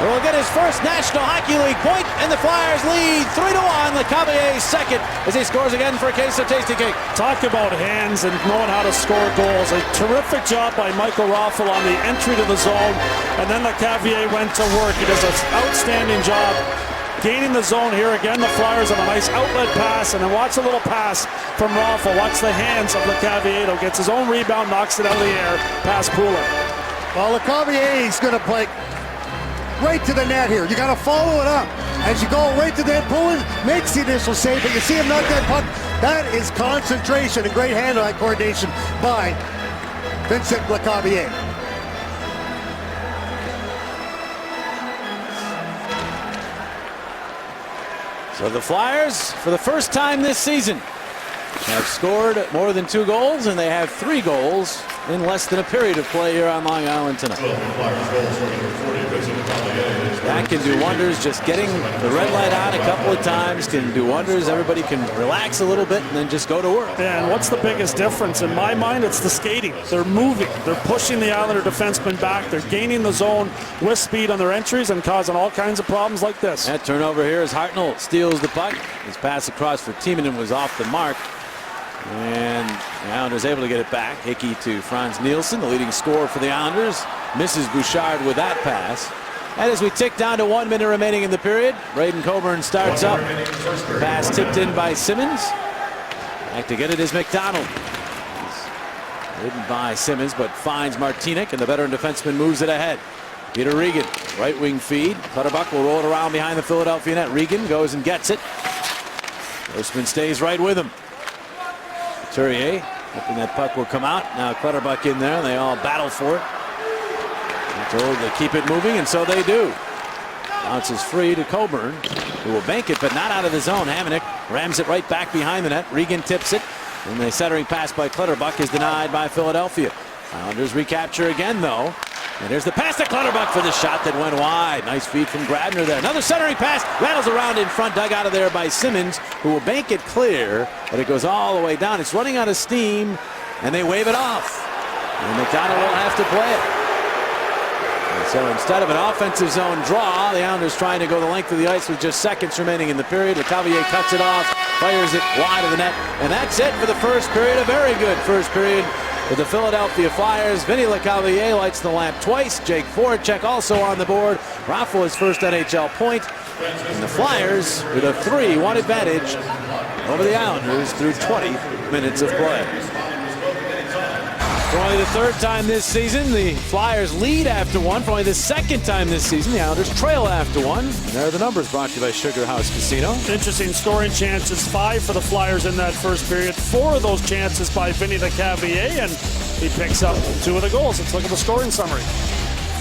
Will get his first National Hockey League point, and the Flyers lead 3-1. Lecavalier second as he scores again for a case of Tasty Cake. Talk about hands and knowing how to score goals. A terrific job by Michael Raffl on the entry to the zone, and then Lecavalier went to work. He does an outstanding job gaining the zone here again. The Flyers have a nice outlet pass, and then watch a little pass from Raffl. Watch the hands of Lecavalier. Gets his own rebound, knocks it out of the air, past Poulin. Well, Lecavalier is going to play right to the net here. You got to follow it up. As you go right to the net, Poulin makes the initial save, but you see him knock that puck. That is concentration and great hand-eye coordination by Vincent Lecavalier. So the Flyers, for the first time this season, have scored more than 2 goals, and they have 3 goals in less than a period of play here on Long Island tonight. That can do wonders. Just getting the red light on a couple of times can do wonders. Everybody can relax a little bit and then just go to work. And what's the biggest difference? In my mind, it's the skating. They're moving. They're pushing the Islander defenseman back. They're gaining the zone with speed on their entries and causing all kinds of problems like this. That turnover here as Hartnell steals the puck. His pass across for Timonen was off the mark. And the Islanders able to get it back. Hickey to Franz Nielsen, the leading scorer for the Islanders. Misses Bouchard with that pass. And as we tick down to 1 minute remaining in the period, Braden Coburn starts up. Pass tipped in by Simmons. Back to get it is McDonald. He's ridden by Simmons, but finds Martinic, and the veteran defenseman moves it ahead. Peter Regan, right wing feed. Clutterbuck will roll it around behind the Philadelphia net. Regan goes and gets it. Grossman stays right with him. Couturier hoping that puck will come out. Now Clutterbuck in there, and they all battle for it. They're told to keep it moving, and so they do. Bounces free to Coburn, who will bank it, but not out of the zone. Hamonic rams it right back behind the net. Regan tips it, and the centering pass by Clutterbuck is denied by Philadelphia. Islanders recapture again, though. And here's the pass to Clutterbuck for the shot that went wide. Nice feed from Grabner there. Another centering pass. Rattles around in front. Dug out of there by Simmons, who will bank it clear. But it goes all the way down. It's running out of steam, and they wave it off. And McDonald will have to play it. And so instead of an offensive zone draw, the Islanders trying to go the length of the ice with just seconds remaining in the period. LeCavalier cuts it off, fires it wide of the net. And that's it for the first period. A very good first period for the Philadelphia Flyers. Vinny LeCavalier lights the lamp twice. Jake Voracek also on the board. Raffle his first NHL point. And the Flyers with a 3-1 advantage over the Islanders through 20 minutes of play. For only the third time this season, the Flyers lead after one. For only the second time this season, the Islanders trail after one. And there are the numbers brought to you by Sugar House Casino. Interesting scoring chances. 5 for the Flyers in that first period. 4 of those chances by Vinny LeCavalier, and he picks up 2 of the goals. Let's look at the scoring summary.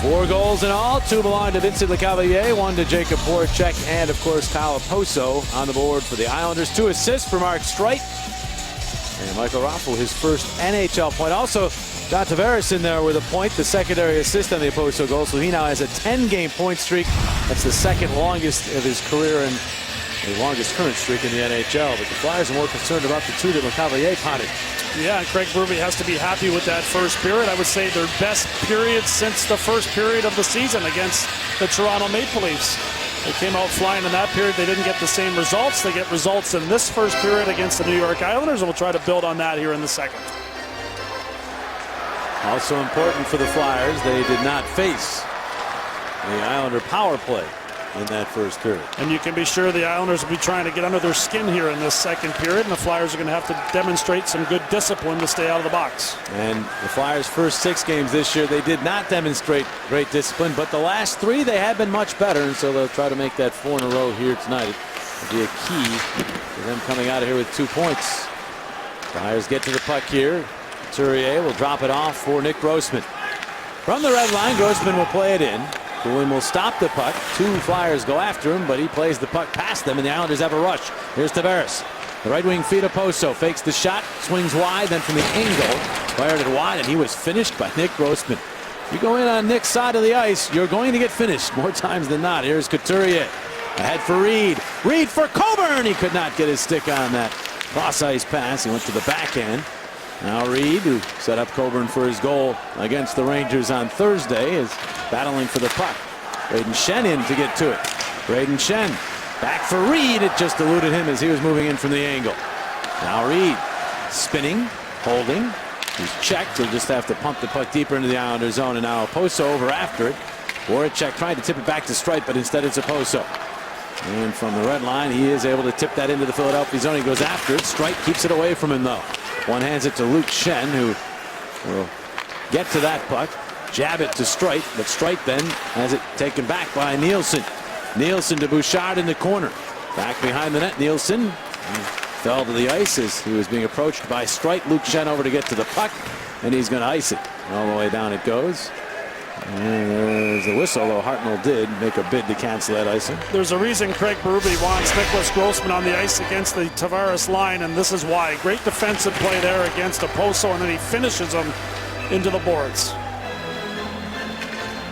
4 goals in all. 2 belong to Vincent LeCavalier, 1 to Jacob Voracek, and of course Kyle Poso on the board for the Islanders. 2 assists for Mark Streit. And Michael Raffl, his first NHL point. Also, John Tavares in there with a point, the secondary assist on the Oposo goal. So he now has a 10-game point streak. That's the second longest of his career and the longest current streak in the NHL. But the Flyers are more concerned about the 2 that LeCavalier potted. Yeah, and Craig Berube has to be happy with that first period. I would say their best period since the first period of the season against the Toronto Maple Leafs. They came out flying in that period. They didn't get the same results. They get results in this first period against the New York Islanders, and we'll try to build on that here in the second. Also important for the Flyers, they did not face the Islander power play in that first period. And you can be sure the Islanders will be trying to get under their skin here in this second period, and the Flyers are going to have to demonstrate some good discipline to stay out of the box. And the Flyers' first 6 games this year, they did not demonstrate great discipline, but the last 3 they have been much better, and so they'll try to make that 4 in a row here tonight. It'll be a key for them coming out of here with 2 points. Flyers get to the puck here. Couturier will drop it off for Nick Grossman. From the red line, Grossman will play it in. Poulin will stop the puck. 2 Flyers go after him, but he plays the puck past them, and the Islanders have a rush. Here's Tavares. The right wing feed of Poso. Fakes the shot, swings wide, then from the angle, fired it wide, and he was finished by Nick Grossman. If you go in on Nick's side of the ice, you're going to get finished more times than not. Here's Couturier. Ahead for Reed. Reed for Coburn. He could not get his stick on that cross-ice pass. He went to the backhand. Now Reed, who set up Coburn for his goal against the Rangers on Thursday, is battling for the puck. Braden Shen in to get to it. Braden Shen back for Reed. It just eluded him as he was moving in from the angle. Now Reed spinning, holding. He's checked. He'll just have to pump the puck deeper into the Islander zone, and now Oposo over after it. Voracek trying to tip it back to Streit, but instead it's Oposo. And from the red line, he is able to tip that into the Philadelphia zone. He goes after it. Streit keeps it away from him, though. One hands it to Luke Shen, who will get to that puck, jab it to Streit, but Streit then has it taken back by Nielsen. Nielsen to Bouchard in the corner. Back behind the net, Nielsen fell to the ice as he was being approached by Streit. Luke Shen over to get to the puck, and he's going to ice it. All the way down it goes. And there's the whistle, though Hartnell did make a bid to cancel that icing. There's a reason Craig Berube wants Nicholas Grossman on the ice against the Tavares line, and this is why. Great defensive play there against Oposo, and then he finishes him into the boards.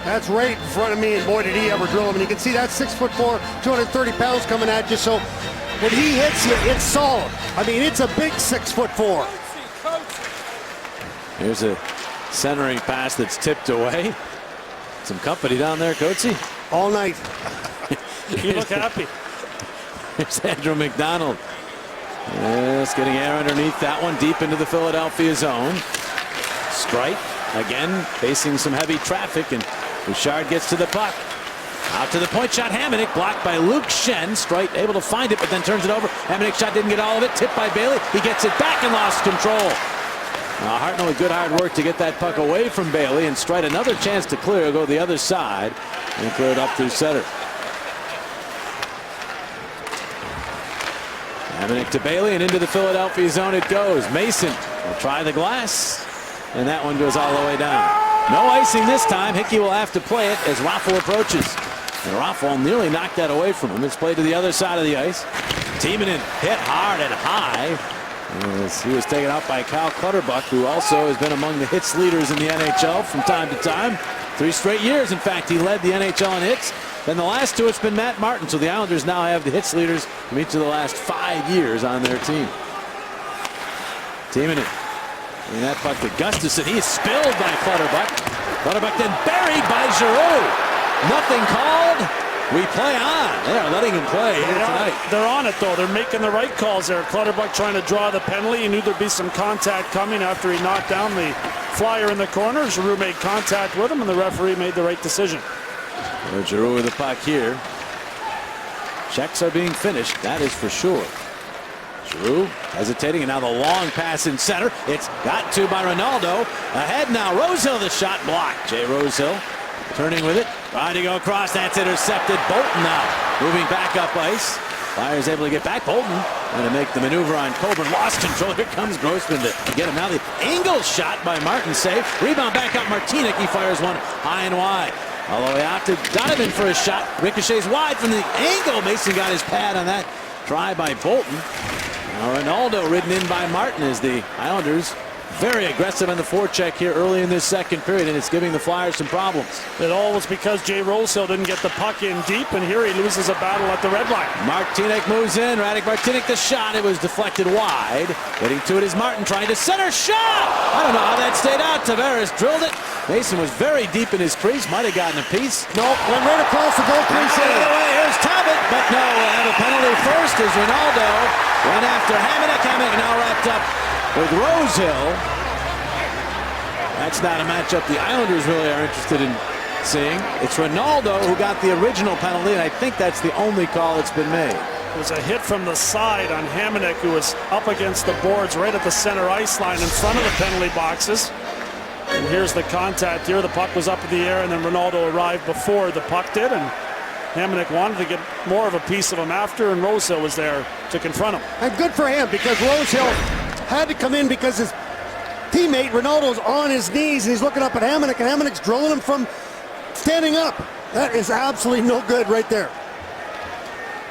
That's right in front of me, and boy, did he ever drill him. And you can see that 6'4", 230 pounds coming at you, so when he hits you, it's solid. I mean, it's a big 6'4". Here's a centering pass that's tipped away. Some company down there, Coatsy. All night. You look happy. Here's Andrew McDonald. Just getting air underneath that one, deep into the Philadelphia zone. Streit again facing some heavy traffic, and Bouchard gets to the puck. Out to the point shot, Hamonic blocked by Luke Shen. Streit able to find it, but then turns it over. Hamonic shot didn't get all of it. Tipped by Bailey. He gets it back and lost control. Hartnell with good hard work to get that puck away from Bailey, and Streit another chance to clear, go the other side, and clear it up through center. Hamonic to Bailey, and into the Philadelphia zone it goes. Mason will try the glass, and that one goes all the way down. No icing this time. Hickey will have to play it as Raffel approaches. And Raffel nearly knocked that away from him. It's played to the other side of the ice. Timonen hit hard and high as he was taken out by Kyle Clutterbuck, who also has been among the hits leaders in the NHL from time to time. 3 straight years, in fact, he led the NHL in hits. Then the last 2, it's been Matt Martin. So the Islanders now have the hits leaders from each of the last 5 years on their team. Timonen. And that puck to Gustafsson. He is spilled by Clutterbuck. Clutterbuck then buried by Giroux. Nothing called. We play on. They are letting him play here tonight. They're on it, though. They're making the right calls there. Clutterbuck trying to draw the penalty. He knew there'd be some contact coming after he knocked down the Flyer in the corner. Giroux made contact with him, and the referee made the right decision. Giroux with the puck here. Checks are being finished. That is for sure. Giroux hesitating, and now the long pass in center. It's got to by Ronaldo. Ahead now. Rosehill, the shot blocked. Jay Rosehill turning with it. Trying to go across. That's intercepted. Bolton now moving back up ice. Flyers able to get back. Bolton trying to make the maneuver on Coburn. Lost control. Here comes Grossman to get him. Now the angle shot by Martin. Save. Rebound back up. Martinic. He fires one high and wide. All the way out to Donovan for a shot. Ricochets wide from the angle. Mason got his pad on that try by Bolton. Now Ronaldo ridden in by Martin as the Islanders very aggressive on the forecheck here early in this second period, and it's giving the Flyers some problems. It all was because Jay Rosehill didn't get the puck in deep, and here he loses a battle at the red line. Martinic moves in. Radek Martinic the shot. It was deflected wide. Getting to it is Martin trying to center shot. I don't know how that stayed out. Tavares drilled it. Mason was very deep in his crease. Might have gotten a piece. Nope, went right across the goal crease. Here's Talbot, but no, we'll have a penalty first as Ronaldo went after Hamonic. Hamonic now wrapped up with Rosehill. That's not a matchup the Islanders really are interested in seeing. It's Ronaldo who got the original penalty, and I think that's the only call that's been made. It was a hit from the side on Hamonic, who was up against the boards right at the center ice line in front of the penalty boxes. And here's the contact here. The puck was up in the air, and then Ronaldo arrived before the puck did, and Hamonic wanted to get more of a piece of him after, and Rosehill was there to confront him. And good for him, because Rosehill had to come in because his teammate Ronaldo's on his knees, and he's looking up at Hamonic, and Hamonic's drilling him from standing up. That is absolutely no good right there.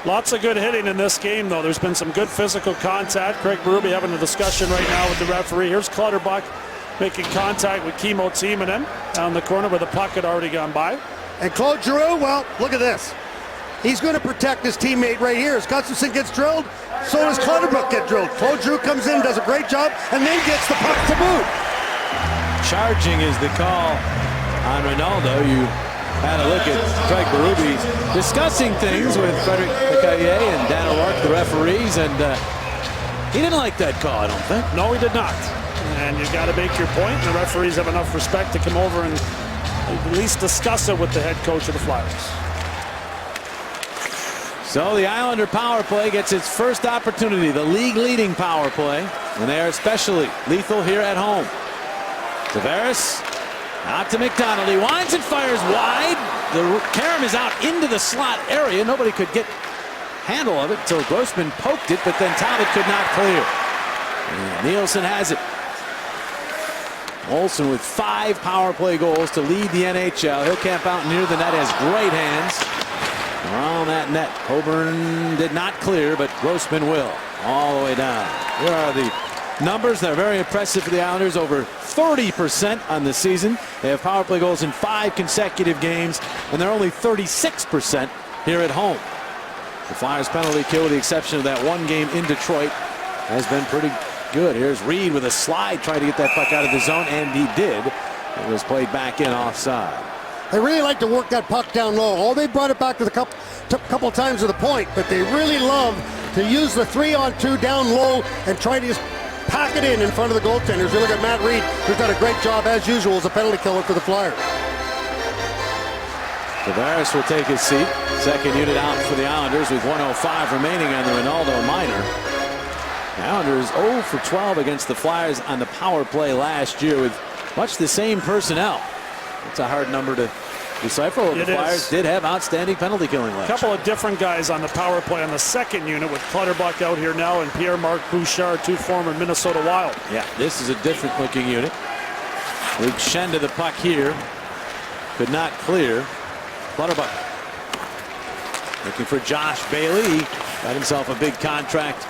Lots of good hitting in this game, though. There's been some good physical contact. Craig Berube having a discussion right now with the referee. Here's Clutterbuck making contact with Kimmo Timonen down the corner where the puck had already gone by. And Claude Giroux, well, look at this. He's going to protect his teammate right here. As Gustafsson gets drilled, so does Clutterbuck get drilled. Claude Giroux comes in, does a great job, and then gets the puck to boot. Charging is the call on Ronaldo. You had a look at Craig Berube discussing things with Frederic Lecaillier and Dan O'Rourke, the referees, and he didn't like that call, I don't think. No, he did not. And you've got to make your point, and the referees have enough respect to come over and at least discuss it with the head coach of the Flyers. So the Islander power play gets its first opportunity, the league-leading power play, and they are especially lethal here at home. Tavares out to McDonald. He winds and fires wide. The carom is out into the slot area. Nobody could get handle of it until Grossman poked it, but then Talbot could not clear. And Nielsen has it. Olsen with 5 power play goals to lead the NHL. He'll camp out near the net, has great hands. Around that net, Coburn did not clear, but Grossman will. All the way down. Here are the numbers. They're very impressive for the Islanders. Over 30% on the season. They have power play goals in 5 consecutive games, and they're only 36% here at home. The Flyers penalty kill, with the exception of that one game in Detroit, has been pretty good. Here's Reed with a slide trying to get that puck out of the zone, and he did. It was played back in offside. They really like to work that puck down low. Oh, they brought it back to the couple times to the point, but they really love to use the 3-on-2 down low and try to just pack it in front of the goaltenders. You look at Matt Reed, who's done a great job, as usual, as a penalty killer for the Flyers. Tavares will take his seat. Second unit out for the Islanders with 1:05 remaining on the Ronaldo minor. The Islanders 0 for 12 against the Flyers on the power play last year with much the same personnel. It's a hard number to decipher. The Flyers did have outstanding penalty killing last year. A couple of different guys on the power play on the second unit, with Clutterbuck out here now and Pierre-Marc Bouchard, 2 former Minnesota Wild. Yeah, this is a different looking unit. Luke Schenn to the puck here. Could not clear. Clutterbuck looking for Josh Bailey. He got himself a big contract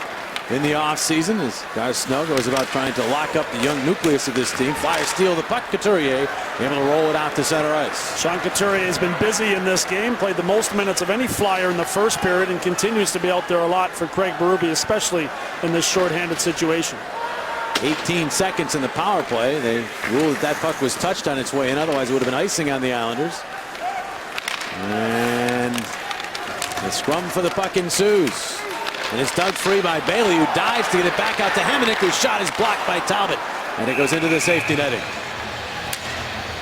in the offseason as Gar Snow goes about trying to lock up the young nucleus of this team. Flyers steal the puck. Couturier able to roll it out to center ice. Sean Couturier has been busy in this game, played the most minutes of any Flyer in the first period, and continues to be out there a lot for Craig Berube, especially in this shorthanded situation. 18 seconds in the power play. They ruled that puck was touched on its way in. Otherwise, it would have been icing on the Islanders. And the scrum for the puck ensues. And it's dug free by Bailey, who dives to get it back out to Hamonic, whose shot is blocked by Talbot. And it goes into the safety netting.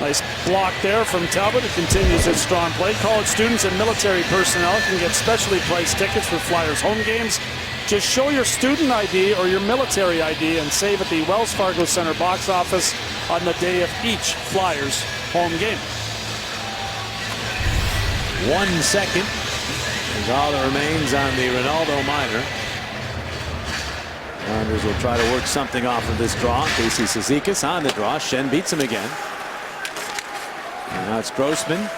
Nice block there from Talbot. It continues its strong play. College students and military personnel can get specially priced tickets for Flyers home games. Just show your student ID or your military ID and save at the Wells Fargo Center box office on the day of each Flyers home game. 1 second is all that remains on the Ronaldo minor. Islanders will try to work something off of this draw. Casey Cizikas on the draw. Schenn beats him again. And now it's Grossman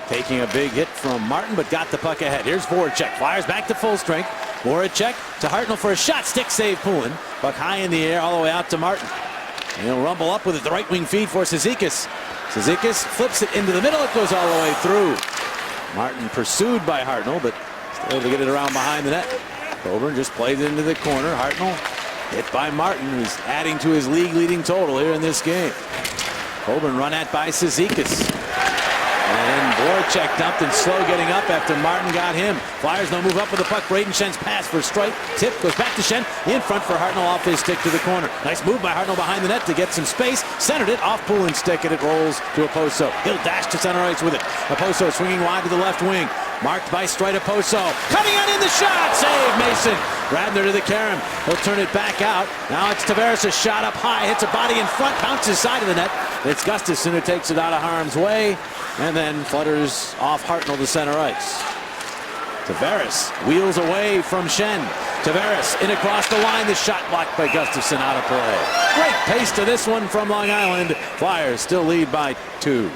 taking a big hit from Martin, but got the puck ahead. Here's Voracek. Flyers back to full strength. Voracek to Hartnell for a shot. Stick save Poulin. Puck high in the air all the way out to Martin. And he'll rumble up with it. The right wing feed for Cizikas. Cizikas flips it into the middle. It goes all the way through. Martin pursued by Hartnell, but still able to get it around behind the net. Coburn just plays it into the corner. Hartnell hit by Martin, who's adding to his league-leading total here in this game. Coburn run at by Cizikas. And Voracek dumped and slow getting up after Martin got him. Flyers now move up with the puck. Braden Schenn's pass for a strike. Tip goes back to Schenn. In front for Hartnell off his stick to the corner. Nice move by Hartnell behind the net to get some space. Centered it off Poulin's stick, and it rolls to Oposo. He'll dash to center ice with it. Oposo swinging wide to the left wing. Marked by Streit. Oposo cutting on in the shot. Save Mason. Radner to the carom. He'll turn it back out. Now it's Tavares. A shot up high. Hits a body in front. Bounces side of the net. It's Gustafsson who takes it out of harm's way. And then flutters off Hartnell to center ice. Tavares wheels away from Schenn. Tavares in across the line. The shot blocked by Gustafsson, out of play. Great pace to this one from Long Island. Flyers still lead by 2.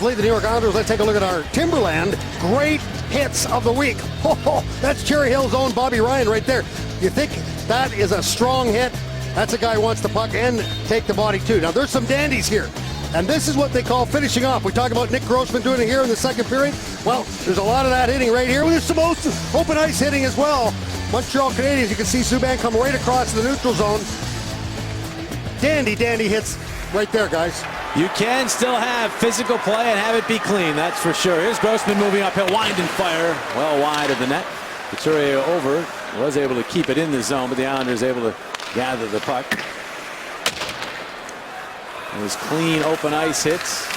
Lead the New York Islanders. Let's take a look at our Timberland great hits of the week. Oh, that's Cherry Hill's own Bobby Ryan right there. You think that is a strong hit? That's a guy who wants the puck and take the body too. Now there's some dandies here. And this is what they call finishing off. We talk about Nick Grossman doing it here in the second period. Well, there's a lot of that hitting right here. There's some open ice hitting as well. Montreal Canadiens, you can see Subban come right across the neutral zone. Dandy hits right there, guys. You can still have physical play and have it be clean, that's for sure. Here's Grossman moving up. He'll wind and fire well wide of the net. Couturier over, was able to keep it in the zone, but the Islanders able to gather the puck. Those clean open ice hits,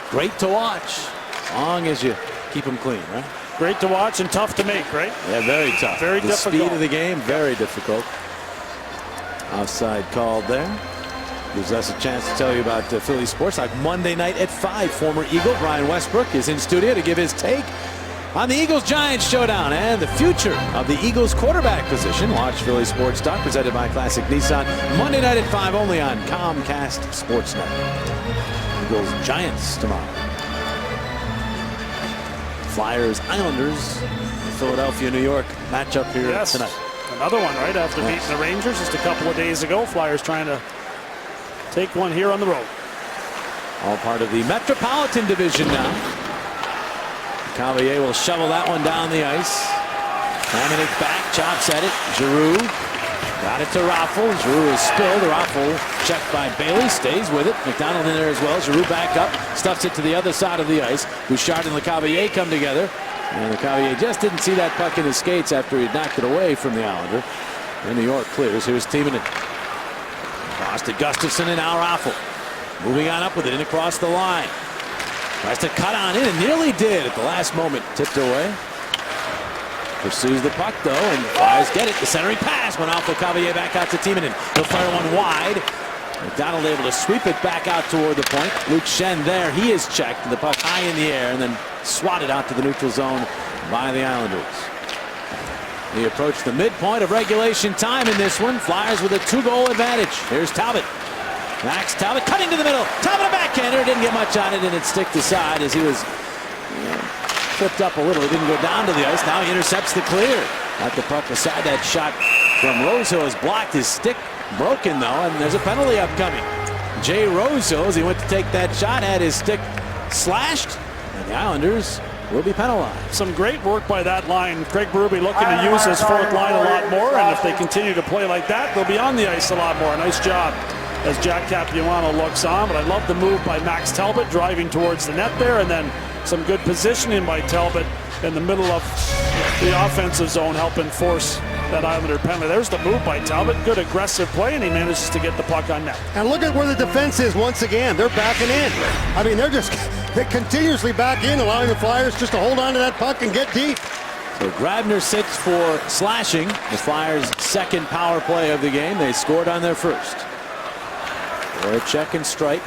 great to watch, as long as you keep them clean, right? Great to watch and tough to make, right? Yeah, very tough. Very the difficult. Speed of the game, very difficult. Offside called there. Gives us a chance to tell you about Philly Sports Talk Monday night at 5. Former Eagle Brian Westbrook is in studio to give his take on the Eagles-Giants showdown and the future of the Eagles quarterback position. Watch Philly Sports Talk presented by Classic Nissan Monday night at 5 only on Comcast Sportsnet. Eagles-Giants tomorrow. Flyers-Islanders, Philadelphia, New York matchup here tonight. Another one right after beating the Rangers just a couple of days ago. Flyers trying to take one here on the road. All part of the Metropolitan Division now. Cavalier will shovel that one down the ice. Hamonic back, chops at it. Giroux got it to Raffl. Giroux is spilled. Raffl checked by Bailey, stays with it. McDonald in there as well. Giroux back up, stuffs it to the other side of the ice. Bouchard and Lecavalier come together. And Lecavalier just didn't see that puck in his skates after he knocked it away from the Islander. And New York clears. Here's Timonen. Cross to Gustafsson and now Raffl. Moving on up with it in across the line. Tries to cut on in and nearly did at the last moment. Tipped away. Pursues the puck though and Flyers get it. The centering pass went off Lecavalier back out to Timonen. He'll fire one wide. McDonald able to sweep it back out toward the point. Luke Schenn there. He is checked. The puck high in the air and then swatted out to the neutral zone by the Islanders. He approached the midpoint of regulation time in this one. Flyers with a 2-goal advantage. Here's Talbot. Max Talbot cutting to the middle. Talbot a backhander. Didn't get much on it, and it sticked aside as he was tripped up a little. He didn't go down to the ice. Now he intercepts the clear. Got the puck aside. That shot from Rosehill has blocked. His stick broken, though, and there's a penalty upcoming. Jay Rosehill, as he went to take that shot, had his stick slashed, and the Islanders will be penalized. Some great work by that line. Craig Berube looking to use his fourth line a lot more, and if they continue to play like that, they'll be on the ice a lot more. Nice job as Jack Capuano looks on, but I love the move by Max Talbot driving towards the net there, and then some good positioning by Talbot in the middle of the offensive zone, helping force that Islander penalty. There's the move by Talbot. Good aggressive play, and he manages to get the puck on net. And look at where the defense is once again. They're backing in. I mean, they continuously back in, allowing the Flyers just to hold on to that puck and get deep. So Grabner sits for slashing. The Flyers' second power play of the game. They scored on their first. Or a check and strike.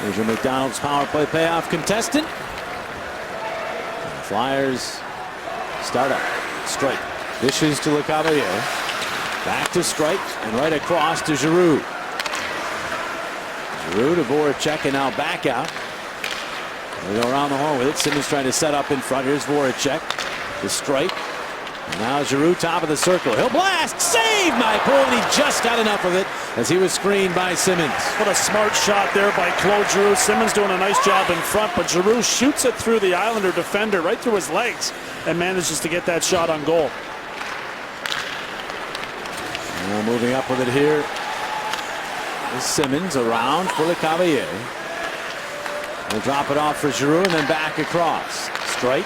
There's your McDonald's power play payoff contestant. The Flyers start up. Strike. Dishes to LeCavalier. Back to Strike and right across to Giroux. Giroux to Voracek and now back out. They go around the horn with it. Simmons trying to set up in front. Here's Voracek. The Strike. And now Giroux top of the circle. He'll blast. Save my pull, and he just got enough of it as he was screened by Simmons. What a smart shot there by Claude Giroux. Simmons doing a nice job in front, but Giroux shoots it through the Islander defender right through his legs and manages to get that shot on goal. Now moving up with it here is Simmons around for LeCavalier. They'll drop it off for Giroux and then back across. Strike.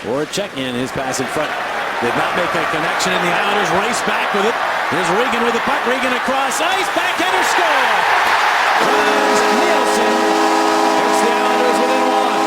Voracek in his pass in front. Did not make a connection, and the Islanders race back with it. Here's Regan with the puck. Regan across ice. Backhander score. Frans Nielsen puts the Islanders within one.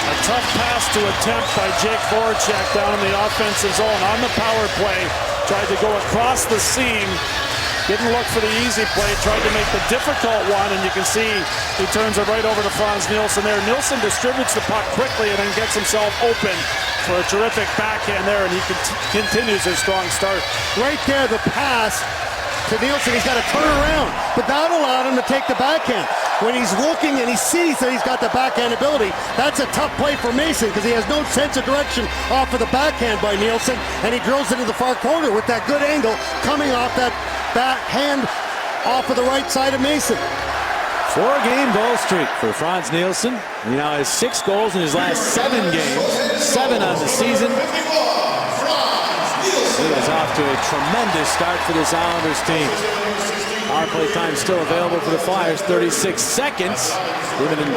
A tough pass to attempt by Jake Voracek down in the offensive zone on the power play. Tried to go across the seam. Didn't look for the easy play. Tried to make the difficult one, and you can see he turns it right over to Frans Nielsen there. Nielsen distributes the puck quickly and then gets himself open for a terrific backhand there, and he continues his strong start. Right there, the pass to Nielsen. He's got to turn around, but that allowed him to take the backhand. When he's looking and he sees that he's got the backhand ability, that's a tough play for Mason because he has no sense of direction off of the backhand by Nielsen, and he drills into the far corner with that good angle coming off that backhand off of the right side of Mason. 4-game goal streak for Frans Nielsen. He now has 6 goals in his last 7 games, 7 on the season. He is off to a tremendous start for this Islanders team. Power play time still available for the Flyers, 36 seconds. Leavinen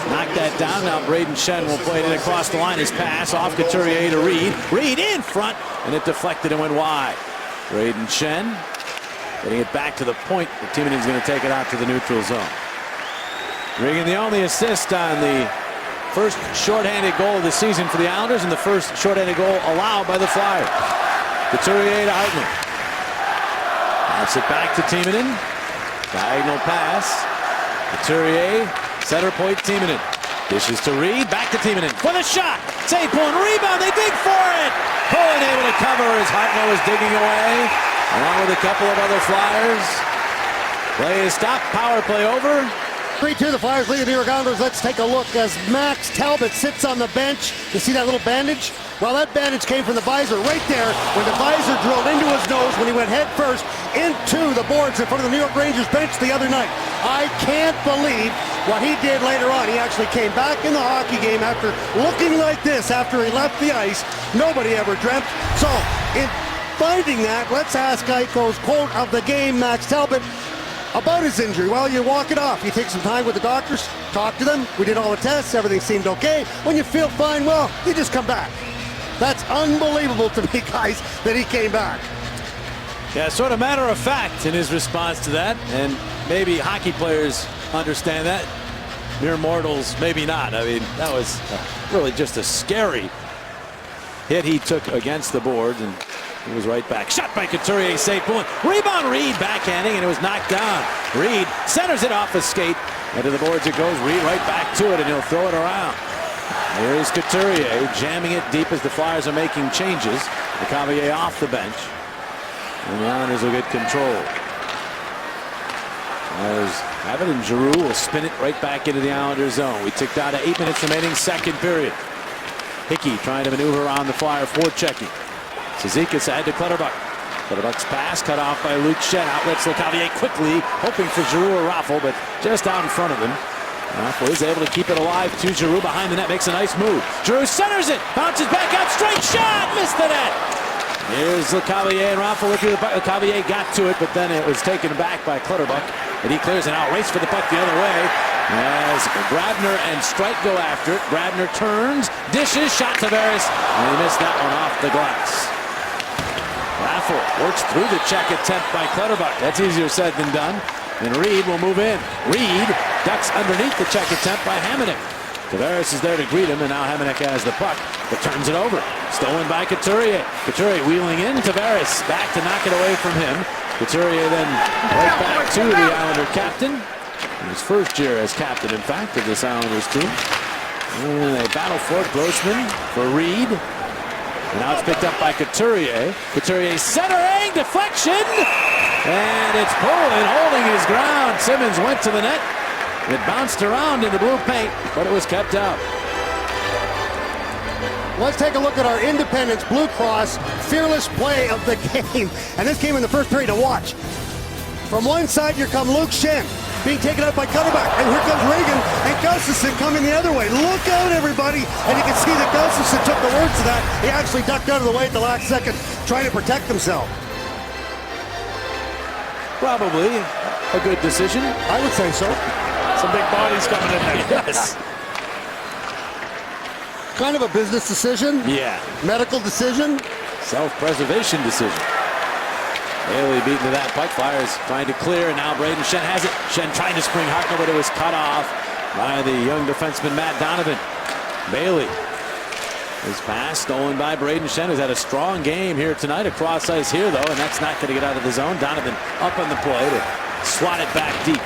knocked that down. Now Braden Shen will play it in across the line. His pass off Couturier to Reed. Reed in front, and it deflected and went wide. Braden Shen getting it back to the point. Timonen's going to take it out to the neutral zone. Regan, the only assist on the first shorthanded goal of the season for the Islanders, and the first shorthanded goal allowed by the Flyers. Couturier to Hartman. Pass it back to Timonen. Diagonal pass. Couturier, center point Timonen. Dishes to Reed, back to Timonen for the shot. Save point, rebound, they dig for it. Pulling able to cover as Hartman was digging away, along with a couple of other Flyers. Play is stopped, power play over. 3-2, the Flyers lead the New York Islanders. Let's take a look as Max Talbot sits on the bench. You see that little bandage? Well, that bandage came from the visor right there when the visor drilled into his nose when he went head first into the boards in front of the New York Rangers bench the other night. I can't believe what he did later on. He actually came back in the hockey game after looking like this after he left the ice. Nobody ever dreamt. So, in finding that, let's ask Geico's quote of the game, Max Talbot, about his injury. Well, you walk it off. You take some time with the doctors, talk to them. We did all the tests. Everything seemed okay. When you feel fine, well, you just come back. That's unbelievable to me, guys, that he came back. Yeah, sort of matter of fact in his response to that, and maybe hockey players understand that. Mere mortals, maybe not. I mean, that was really just a scary hit he took against the boards, and It was right back. Shot by Couturier, safe Poulin. Rebound, Reed backhanding, and it was knocked down. Reed centers it off a skate. And to the boards it goes. Reed right back to it, and he'll throw it around. Here's Couturier jamming it deep as the Flyers are making changes. Lecavalier off the bench. And the Islanders will get control. As Abbott and Giroux will spin it right back into the Islanders zone. We ticked out at 8 minutes remaining, second period. Hickey trying to maneuver around the Flyer, forechecking. Cizikas ahead to Clutterbuck. Clutterbuck's pass cut off by Luke Schenn. Outlets Lecavalier quickly, hoping for Giroux or Raffl, but just out in front of him. Raffl is able to keep it alive to Giroux behind the net, makes a nice move. Giroux centers it, bounces back out, straight shot, missed the net. Here's Lecavalier and Raffl with the puck. Lecavalier got to it, but then it was taken back by Clutterbuck. And he clears it out, race for the puck the other way. As Grabner and Streit go after it. Grabner turns, dishes, shot Tavares, and he missed that one off the glass. Raffl works through the check attempt by Clutterbuck. That's easier said than done. And Reed will move in. Reed ducks underneath the check attempt by Hamonic. Tavares is there to greet him, and now Hamonic has the puck, but turns it over. Stolen by Couturier. Couturier wheeling in. Tavares back to knock it away from him. Couturier then right back to the Islander captain. His first year as captain, in fact, of this Islanders team. And they battle for it. Grossman for Reed. And now it's picked up by Couturier. Couturier centering, deflection. And it's Poulin holding his ground. Simmons went to the net. It bounced around in the blue paint, but it was kept out. Let's take a look at our Independence Blue Cross fearless play of the game. And this came in the first period to watch. From one side, here come Luke Schenn, being taken out by Clutterbuck. And here comes Reagan and Gustafsson coming the other way. Look out, everybody. And you can see that Gustafsson took the words to that. He actually ducked out of the way at the last second, trying to protect himself. Probably a good decision. I would say so. Some big bodies coming in there. Yes. Kind of a business decision. Yeah. Medical decision. Self-preservation decision. Bailey beaten to that puck. Flyers trying to clear, and now Brayden Schenn has it. Schenn trying to spring Hartnell, but it was cut off by the young defenseman Matt Donovan. Bailey. His pass stolen by Brayden Schenn, who's had a strong game here tonight. Across ice here, though, and that's not going to get out of the zone. Donovan up on the play to swat it back deep.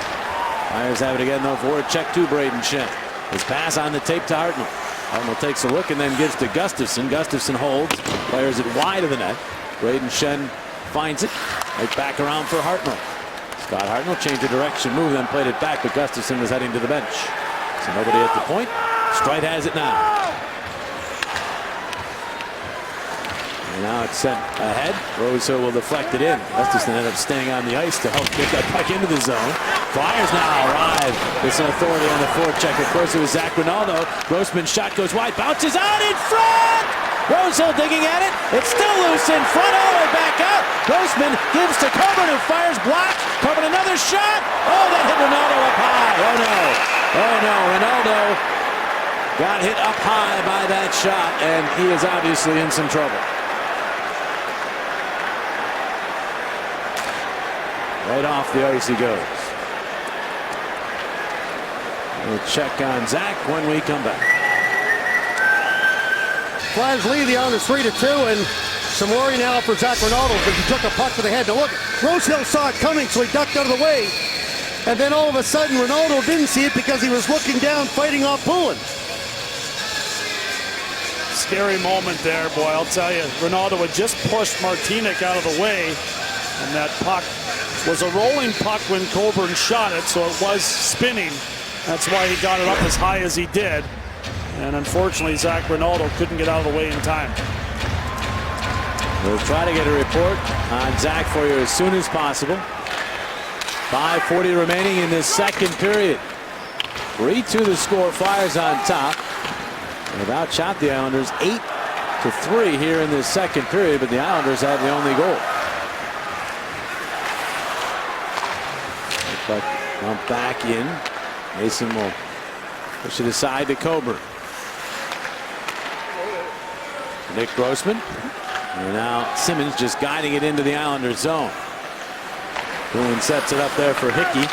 Flyers have it again, though, for a check to Brayden Schenn. His pass on the tape to Hartnell. Hartnell takes a look and then gives to Gustafsson. Gustafsson holds, fires it wide of the net. Brayden Schenn finds it. Right back around for Hartnell. Scott Hartnell changed the direction, move, then played it back, but Gustafsson was heading to the bench. So nobody at the point. Streit has it now. And now it's sent ahead. Rosehill will deflect it in. Gustafsson ended up staying on the ice to help get that puck into the zone. Flyers now arrive with some authority on the forecheck. Of course, it was Zach Rinaldo. Grossman's shot goes wide, bounces out in front. Rosehill digging at it. It's still loose in front, all the way back out. Grossman gives to Coburn, who fires block. Coburn another shot. Oh, that hit Rinaldo up high. Oh no. Oh no. Rinaldo got hit up high by that shot, and he is obviously in some trouble. Right off the ice he goes. We'll check on Zach when we come back. Flyers lead the Islanders 3-2, and some worry now for Zach Rinaldo because he took a puck to the head. Now look, Rosehill saw it coming, so he ducked out of the way. And then all of a sudden, Rinaldo didn't see it because he was looking down, fighting off Poulin. Scary moment there, boy, I'll tell you. Rinaldo had just pushed Martinic out of the way, and that puck was a rolling puck when Coburn shot it, so it was spinning. That's why he got it up as high as he did. And unfortunately, Zach Rinaldo couldn't get out of the way in time. We'll try to get a report on Zach for you as soon as possible. 5:40 remaining in this second period. 3-2 the score. Flyers on top. They've outshot the Islanders 8-3 here in this second period, but the Islanders have the only goal. But bump back in. Mason will push it aside to Coburn. Nick Grossman. And now Simmons just guiding it into the Islanders zone. Poulin sets it up there for Hickey.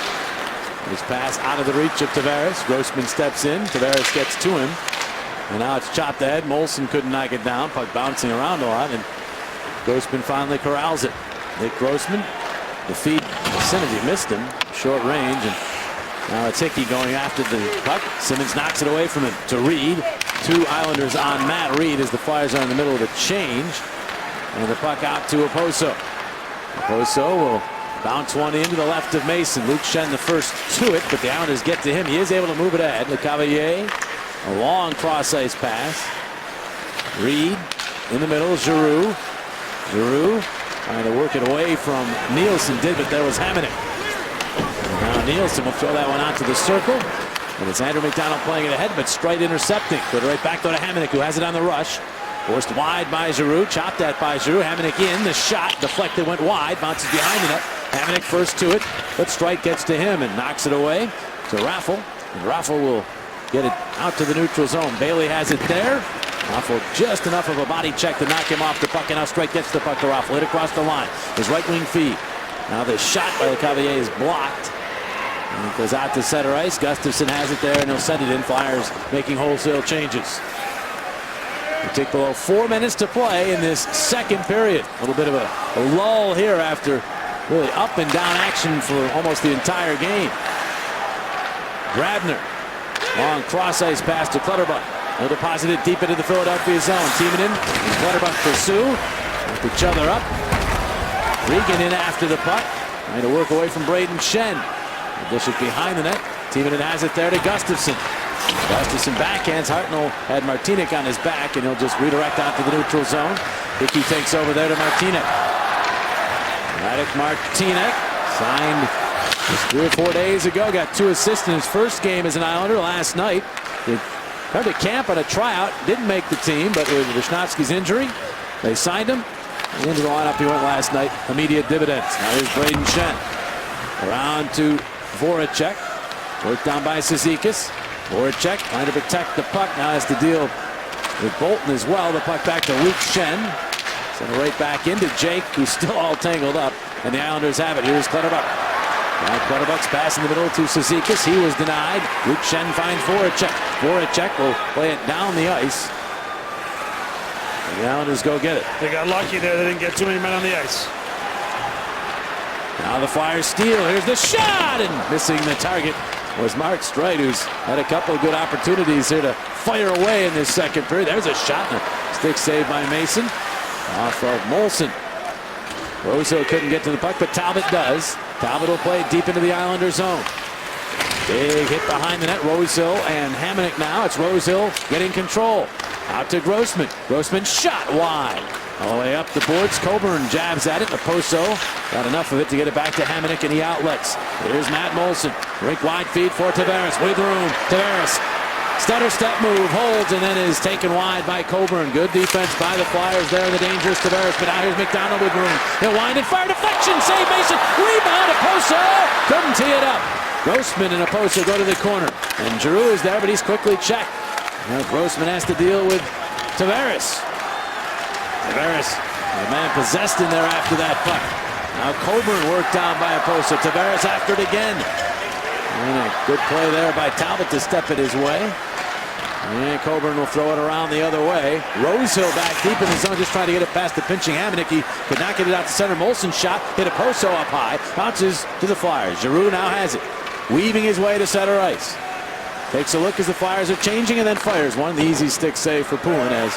His pass out of the reach of Tavares. Grossman steps in. Tavares gets to him. And now it's chopped ahead. Molson couldn't knock it down. Puck bouncing around a lot. And Grossman finally corrals it. Nick Grossman, the feed vicinity, missed him, short range, and now it's Hickey going after the puck. Simmons knocks it away from him to Reed. 2 Islanders on Matt Reed as the Flyers are in the middle of a change. And the puck out to Oposo. Oposo will bounce one into the left of Mason. Luke Schenn the first to it, but the Islanders get to him. He is able to move it ahead. LeCavalier, a long cross-ice pass. Reed in the middle. Giroux. Giroux trying to work it away from Nielsen. Did, but there was Hamonic. Now Nielsen will throw that one out to the circle. And it's Andrew McDonald playing it ahead, but Streit intercepting. Put it right back to Hamonic, who has it on the rush. Forced wide by Giroux. Chopped at by Giroux. Hamonic in. The shot deflected, went wide. Bounces behind the net. Hamonic first to it, but Streit gets to him and knocks it away to Raffl. And Raffl will get it out to the neutral zone. Bailey has it there. Raffl just enough of a body check to knock him off the puck, and now Streit gets the puck to Raffl. Hit across the line. His right wing feed. Now the shot by LeCavalier is blocked. And it goes out to center ice. Gustafsson has it there, and he'll send it in. Flyers making wholesale changes. We take below 4 minutes to play in this second period. A little bit of a lull here after really up and down action for almost the entire game. Grabner. Long cross-ice pass to Clutterbuck. He'll deposit it deep into the Philadelphia zone. Timonen and Clutterbuck pursue. With each other up. Regan in after the puck. Trying to work away from Braden Schenn. Dish it behind the net. Timonen has it there to Gustafsson. Gustafsson backhands. Hartnell had Martinic on his back, and he'll just redirect out to the neutral zone. Hickey takes over there to Martinic. Radek Martinic signed just 3 or 4 days ago. Got 2 assists in his first game as an Islander last night. He come to camp on a tryout. Didn't make the team, but with Wisnowski's injury, they signed him. Into the lineup he went last night. Immediate dividends. Now here's Braden Schenn. Around to Voracek. Worked down by Cizikas. Voracek trying to protect the puck. Now has to deal with Bolton as well. The puck back to Luke Schenn. Send it right back into Jake, who's still all tangled up. And the Islanders have it. Here's Clutterbuck. Now Clutterbuck's pass in the middle to Cizikas. He was denied. Luke Schenn finds Voracek. Voracek will play it down the ice. And the Islanders go get it. They got lucky there. They didn't get too many men on the ice. Now the Flyers steal. Here's the shot, and missing the target was Mark Streit, who's had a couple of good opportunities here to fire away in this second period. There's a shot, and a stick saved by Mason off of Molson. Rosehill couldn't get to the puck, but Talbot does. Talbot will play it deep into the Islander zone. Big hit behind the net. Rosehill and Hamonic now. It's Rosehill getting control. Out to Grossman. Grossman shot wide. All the way up the boards. Coburn jabs at it. Oposo got enough of it to get it back to Hamonic, and he outlets. Here's Matt Molson. Rink wide feed for Tavares. With room. Tavares. Stutter step move. Holds and then is taken wide by Coburn. Good defense by the Flyers there. The dangerous Tavares. But now here's McDonald with room. He'll wind and fire. Deflection. Save Mason. Rebound. Oposo. Couldn't tee it up. Grossman and Oposo go to the corner. And Giroux is there, but he's quickly checked. Now Grossman has to deal with Tavares. Tavares, the man possessed in there after that puck. Now Coburn worked down by Oposo. Tavares after it again. And a good play there by Talbot to step it his way. And Coburn will throw it around the other way. Rosehill back deep in the zone, just trying to get it past the pinching Hamonic. He could not get it out to center. Molson shot, hit Oposo up high. Bounces to the Flyers. Giroux now has it. Weaving his way to center ice. Takes a look as the Flyers are changing and then fires one. The easy stick save for Poulin as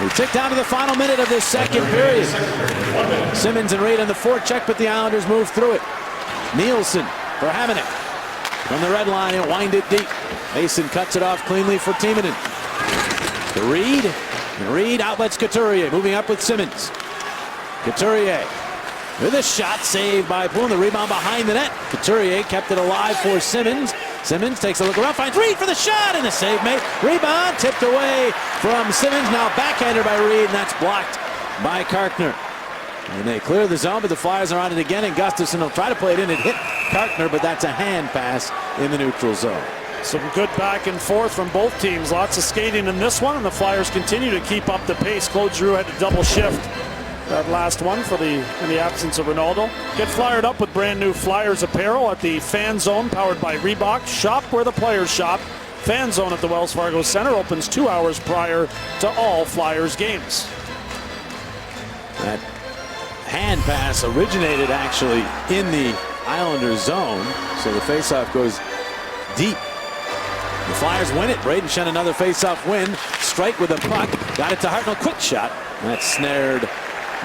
we tick down to the final minute of this second period. Simmons and Reed on the forecheck, but the Islanders move through it. Nielsen for Hamonic. From the red line, he'll wind it deep. Mason cuts it off cleanly for Timonen. To Reed. And Reed outlets Couturier. Moving up with Simmons. Couturier with a shot saved by Poulin. The rebound behind the net. Couturier kept it alive for Simmons. Simmons takes a look around, finds Reed for the shot, and the save made. Rebound tipped away from Simmons. Now backhanded by Reed, and that's blocked by Karkner. And they clear the zone, but the Flyers are on it again, and Gustafsson will try to play it in. It hit Karkner, but that's a hand pass in the neutral zone. Some good back and forth from both teams. Lots of skating in this one, and the Flyers continue to keep up the pace. Claude Giroux had to double shift that last one in the absence of Ronaldo. Get flyered up with brand new Flyers apparel at the Fan Zone, powered by Reebok. Shop where the players shop. Fan Zone at the Wells Fargo Center opens 2 hours prior to all Flyers games. That hand pass originated actually in the Islanders zone, so the faceoff goes deep. The Flyers win it. Braden Shen another faceoff win. Strike with a puck. Got it to Hartnell. Quick shot. That's snared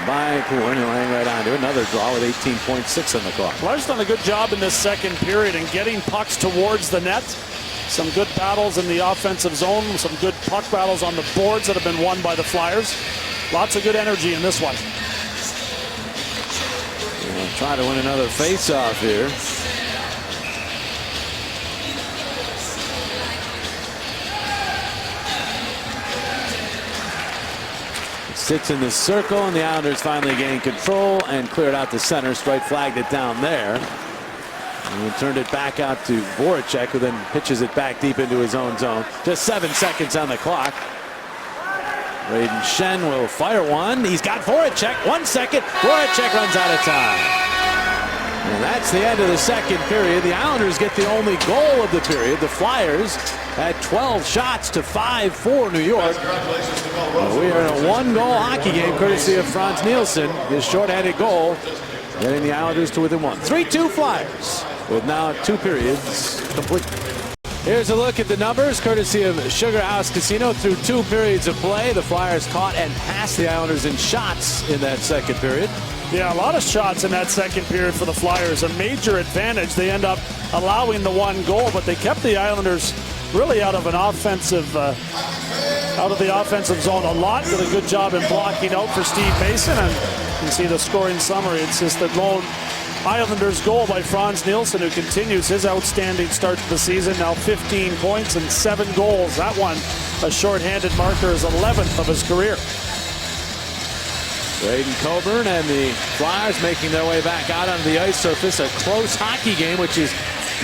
by Coolin, who hang right onto it. Another draw with 18.6 on the clock. Flyers done a good job in this second period in getting pucks towards the net. Some good battles in the offensive zone. Some good puck battles on the boards that have been won by the Flyers. Lots of good energy in this one. We'll try to win another faceoff here. Sits in the circle, and the Islanders finally gain control and cleared out the center. Strike flagged it down there. And turned it back out to Voracek, who then pitches it back deep into his own zone. Just 7 seconds on the clock. Braden Shen will fire one. He's got Voracek. 1 second. Voracek runs out of time. And that's the end of the second period. The Islanders get the only goal of the period. The Flyers had 12 shots to 5 for New York. We are in a one-goal hockey game courtesy of Frans Nielsen. His shorthanded goal getting the Islanders to within one. 3-2 Flyers with now 2 periods complete. Here's a look at the numbers courtesy of Sugar House Casino. Through 2 periods of play, the Flyers caught and passed the Islanders in shots in that second period. Yeah, a lot of shots in that second period for the Flyers. A major advantage. They end up allowing the 1 goal, but they kept the Islanders really out of the offensive zone a lot. Did a good job in blocking out for Steve Mason, and you can see the scoring summary. It's just the lone Islanders goal by Frans Nielsen, who continues his outstanding start to the season. Now 15 points and 7 goals. That one, a shorthanded marker, is 11th of his career. Braden Coburn and the Flyers making their way back out onto the ice surface. A close hockey game, which is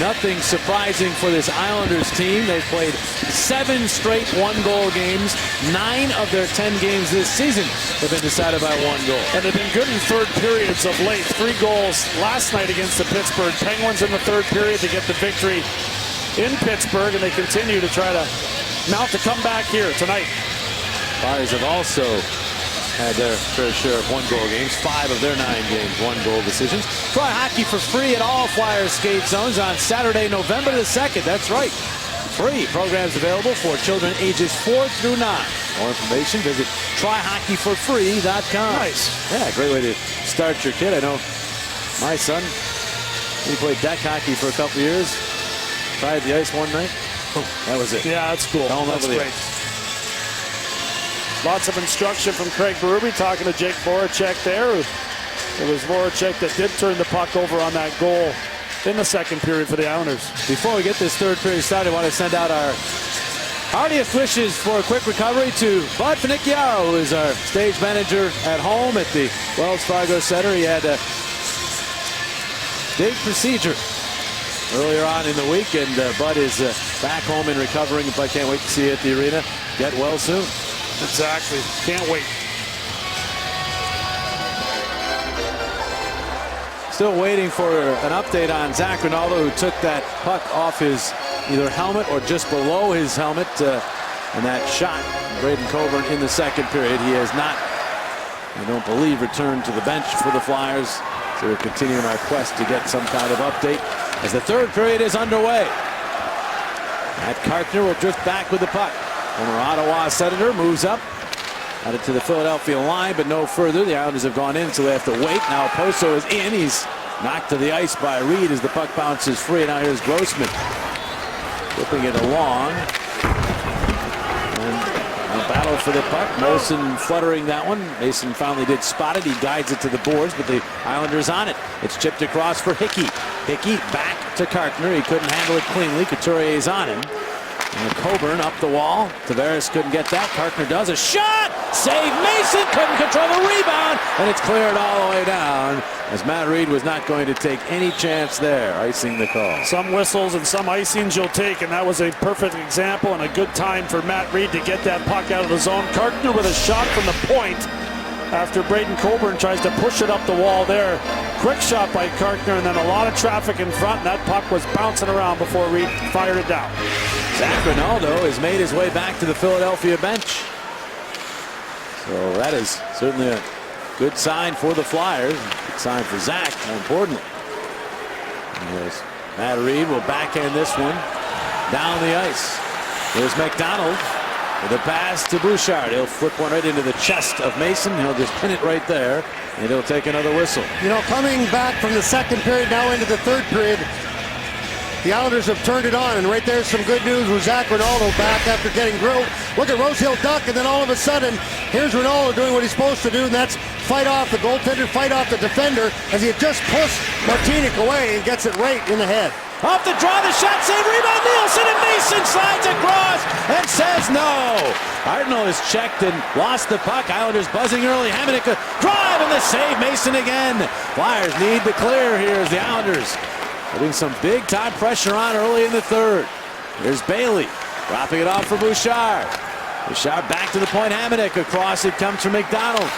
nothing surprising for this Islanders team. They've played 7 straight 1-goal games. 9 of their 10 games this season have been decided by 1 goal. And they've been good in third periods of late. 3 goals last night against the Pittsburgh Penguins in the third period to get the victory in Pittsburgh, and they continue to try to mount a comeback here tonight. Flyers have also had their fair share of 1-goal games. 5 of their 9 games, 1-goal decisions. Try hockey for free at all Flyers skate zones on Saturday, November the 2nd. That's right. Free. Programs available for children ages 4 through 9. More information, visit tryhockeyforfree.com. Nice. Yeah, great way to start your kid. I know my son, he played deck hockey for a couple years. Tried the ice one night. That was it. Yeah, that's cool. That's great. Lots of instruction from Craig Berube, talking to Jake Voracek there. It was Voracek that did turn the puck over on that goal in the second period for the Islanders. Before we get this third period started, I want to send out our heartiest wishes for a quick recovery to Bud Finicchiaro, who is our stage manager at home at the Wells Fargo Center. He had a big procedure earlier on in the week, and Bud is back home and recovering. But I can't wait to see you at the arena. Get well soon. Exactly. Can't wait. Still waiting for an update on Zach Rinaldo, who took that puck off his either helmet or just below his helmet, and that shot Braden Coburn in the second period. He has not, I don't believe, returned to the bench for the Flyers. So we're continuing our quest to get some kind of update as the third period is underway. Matt Carpenter will drift back with the puck. Former Ottawa Senator moves up. Got it to the Philadelphia line, but no further. The Islanders have gone in, so they have to wait. Now Poso is in. He's knocked to the ice by Reed as the puck bounces free. Now here's Grossman whipping it along. And a battle for the puck. Molson fluttering that one. Mason finally did spot it. He guides it to the boards, but the Islanders on it. It's chipped across for Hickey. Hickey back to Carpenter. He couldn't handle it cleanly. Couturier's on him. And Coburn up the wall. Tavares couldn't get that. Carpenter does a shot. Save Mason. Couldn't control the rebound. And it's cleared all the way down as Matt Reed was not going to take any chance there. Icing the call. Some whistles and some icings you'll take, and that was a perfect example and a good time for Matt Reed to get that puck out of the zone. Carpenter with a shot from the point after Braden Coburn tries to push it up the wall there. Quick shot by Carpenter, and then a lot of traffic in front, and that puck was bouncing around before Reed fired it down. Zach Rinaldo has made his way back to the Philadelphia bench. So that is certainly a good sign for the Flyers. Good sign for Zach, more importantly. There's Matt Reed will backhand this one down the ice. There's McDonald with a pass to Bouchard. He'll flip one right into the chest of Mason. He'll just pin it right there, and he'll take another whistle. You know, coming back from the second period now into the third period, the Islanders have turned it on, and right there's some good news with Zach Rinaldo back after getting grilled. Look at Rosehill duck, and then all of a sudden, here's Rinaldo doing what he's supposed to do, and that's fight off the goaltender, fight off the defender, as he had just pushed Martinic away and gets it right in the head. Off the draw, the shot, save, rebound, Nielsen, and Mason slides across and says no. Cardinal is checked and lost the puck. Islanders buzzing early. Hamonic drive and the save. Mason again. Flyers need the clear here as the Islanders putting some big time pressure on early in the third. There's Bailey dropping it off for Bouchard. Bouchard back to the point. Hamonic across it comes from McDonald.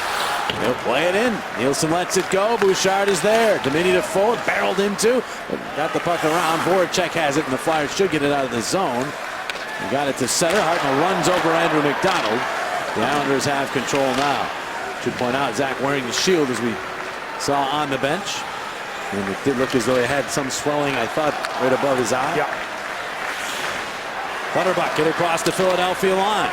He'll play it in. Nielsen lets it go. Bouchard is there. Domini to forward, barreled into, but got the puck around. Voracek has it, and the Flyers should get it out of the zone. He got it to center. Hartnell runs over Andrew McDonald. The Islanders have control now. Should point out Zach wearing the shield as we saw on the bench. And it did look as though he had some swelling, I thought, right above his eye. Yeah. Clutterbuck get across the Philadelphia line.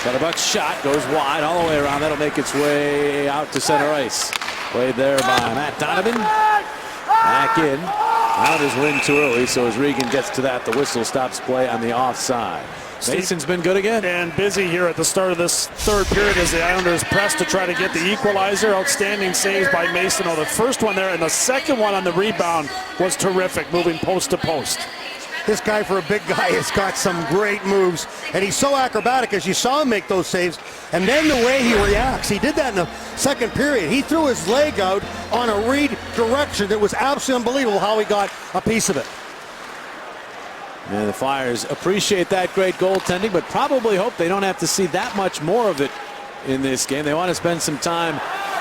Clutterbuck's shot goes wide all the way around. That'll make its way out to center ice. Played there by Matt Donovan. Back in. Islanders win too early, so as Regan gets to that, the whistle stops play on the offside. Mason's been good again. And busy here at the start of this third period as the Islanders press to try to get the equalizer. Outstanding saves by Mason. Oh, the first one there and the second one on the rebound was terrific, moving post to post. This guy, for a big guy, has got some great moves, and he's so acrobatic as you saw him make those saves. And then the way he reacts, he did that in the second period. He threw his leg out on a redirection that was absolutely unbelievable how he got a piece of it. And the Flyers appreciate that great goaltending, but probably hope they don't have to see that much more of it in this game. They want to spend some time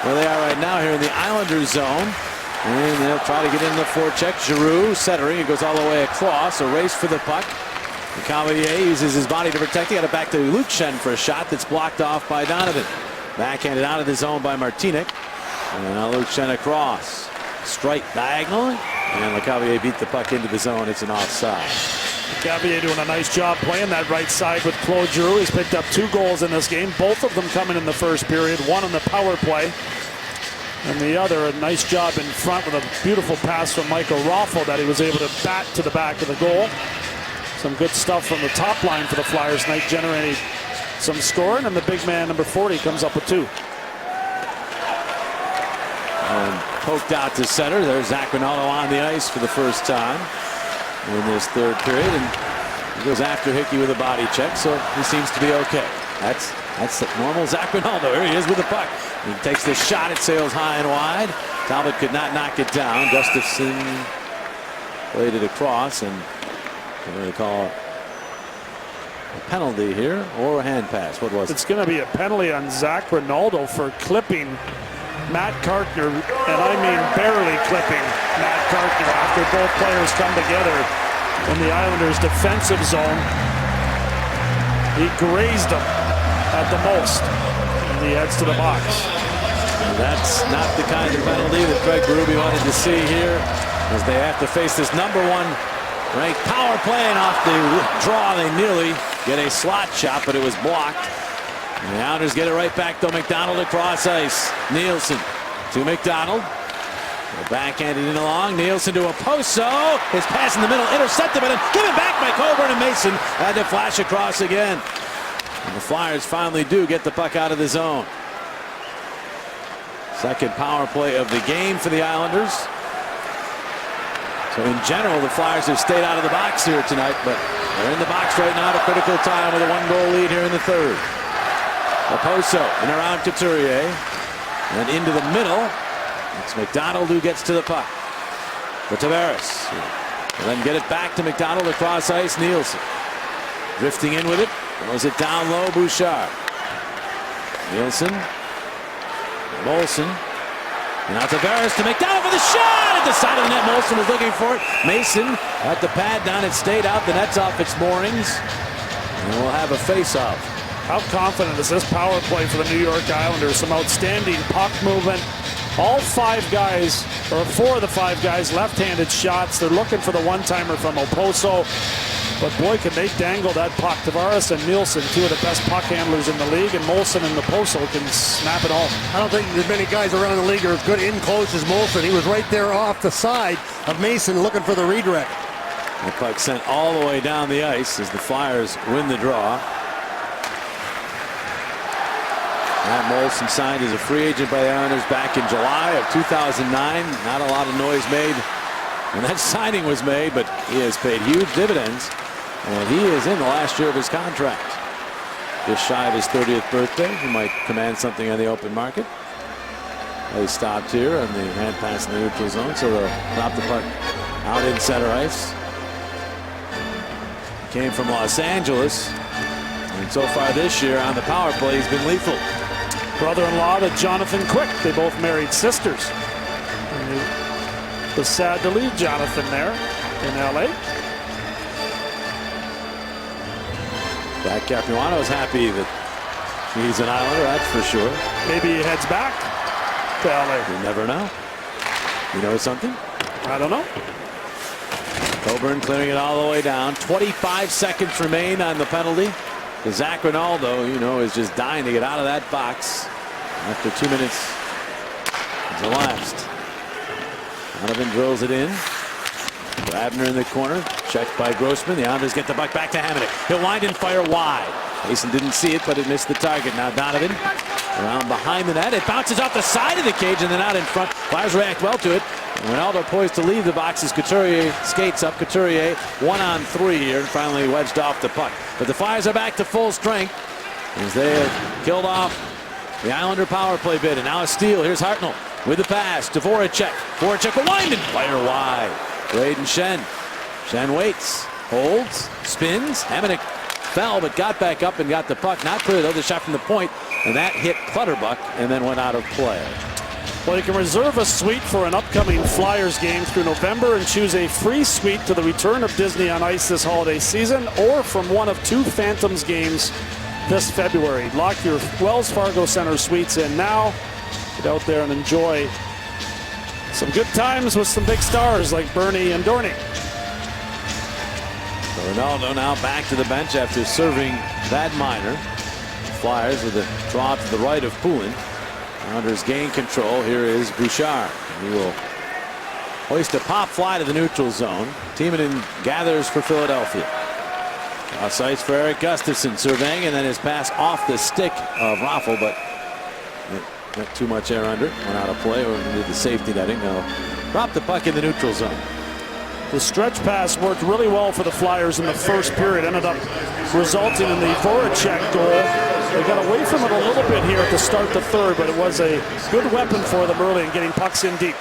where they are right now here in the Islanders zone. And they'll try to get in the forecheck. Giroux centering. It goes all the way across. A race for the puck. Cavalier uses his body to protect it. Got it back to Luchsen for a shot that's blocked off by Donovan. Backhanded out of the zone by Martinic. And now Luchsen across. Strike diagonally. And LeCavier beat the puck into the zone. It's an offside. Cavalier doing a nice job playing that right side with Claude Giroux. He's picked up 2 goals in this game. Both of them coming in the first period. One on the power play. And the other, a nice job in front with a beautiful pass from Michael Raffl that he was able to bat to the back of the goal. Some good stuff from the top line for the Flyers tonight, generating some scoring, and the big man, number 40, comes up with 2. And poked out to center. There's Zach Rinaldo on the ice for the first time in this third period, and he goes after Hickey with a body check, so he seems to be okay. That's the normal Zach Rinaldo. Here he is with the puck. He takes the shot. It sails high and wide. Talbot could not knock it down. Gustafson played it across, and they're going to call a penalty here or a hand pass. What was it? It's going to be a penalty on Zach Rinaldo for clipping Matt Carkner, and I mean barely clipping Matt Carkner after both players come together in the Islanders' defensive zone. He grazed him at the most, and he heads to the box. That's not the kind of penalty that Craig Berube wanted to see here, as they have to face this number 1 ranked power play, and off the draw they nearly get a slot shot, but it was blocked. And the Islanders get it right back to McDonald across ice. Nielsen to McDonald. They're backhanded in along. Nielsen to Oposo. His pass in the middle, intercepted, but given back by Coburn, and Mason had to flash across again. And the Flyers finally do get the puck out of the zone. Second power play of the game for the Islanders. So in general, the Flyers have stayed out of the box here tonight, but they're in the box right now at a critical time with a 1-goal lead here in the third. Oposo and around Couturier. And into the middle. It's McDonald who gets to the puck. For Tavares. And then get it back to McDonald across ice. Nielsen drifting in with it. Throws it down low. Bouchard. Nielsen. Molson. And now Tavares to McDonald for the shot at the side of the net. Molson was looking for it. Mason at the pad down. It stayed out. The net's off its moorings. And we'll have a face-off. How confident is this power play for the New York Islanders? Some outstanding puck movement. All 5 guys, or 4 of the 5 guys, left-handed shots. They're looking for the one-timer from Oposo. But boy, can they dangle that puck. Tavares and Nielsen, 2 of the best puck handlers in the league, and Molson and Oposo can snap it home. I don't think there's many guys around the league are as good in close as Molson. He was right there off the side of Mason looking for the redirect. The puck sent all the way down the ice as the Flyers win the draw. Matt Molson signed as a free agent by the Islanders back in July of 2009. Not a lot of noise made when that signing was made, but he has paid huge dividends, and he is in the last year of his contract. Just shy of his 30th birthday. He might command something on the open market. They stopped here on the hand pass in the neutral zone, so they'll drop the puck out in center ice. Came from Los Angeles, and so far this year on the power play, he's been lethal. Brother-in-law to Jonathan Quick. They both married sisters. And it was sad to leave Jonathan there in L.A. Zach Capuano is happy that he's an Islander, that's for sure. Maybe he heads back to L.A. You never know. You know something? I don't know. Coburn clearing it all the way down. 25 seconds remain on the penalty. Zach Rinaldo, you know, is just dying to get out of that box after 2 minutes has elapsed. Donovan drills it in. Grabner in the corner, checked by Grossman. The Islanders get the puck back to Hamonic. He'll wind and fire wide. Mason didn't see it, but it missed the target. Now Donovan around behind the net. It bounces off the side of the cage and then out in front. Flyers react well to it. Ronaldo poised to leave the box as Couturier skates up. Couturier 1-on-3 here and finally wedged off the puck. But the Flyers are back to full strength as they have killed off the Islander power play bid. And now a steal. Here's Hartnell with the pass to Voracek. Voracek will wind and fire wide. Braden Schenn. Schenn waits, holds, spins. Hamonic fell but got back up and got the puck. Not clear though. The shot from the point, and that hit Clutterbuck and then went out of play. Well, you can reserve a suite for an upcoming Flyers game through November and choose a free suite to the return of Disney on Ice this holiday season, or from one of 2 Phantoms games this February. Lock your Wells Fargo Center suites in now. Get out there and enjoy some good times with some big stars like Bernie and Dorney. Ronaldo now back to the bench after serving that minor. Flyers with a draw to the right of Poulin. Islanders gain control. Here is Bouchard. He will hoist a pop fly to the neutral zone. Timonen gathers for Philadelphia. Cross ice for Eric Gustafsson surveying, and then his pass off the stick of Raffl, but not too much air under. Went out of play or did the safety netting. They'll drop the puck in the neutral zone. The stretch pass worked really well for the Flyers in the first period. Ended up resulting in the Voracek goal. They got away from it a little bit here to start the third, but it was a good weapon for them early in getting pucks in deep.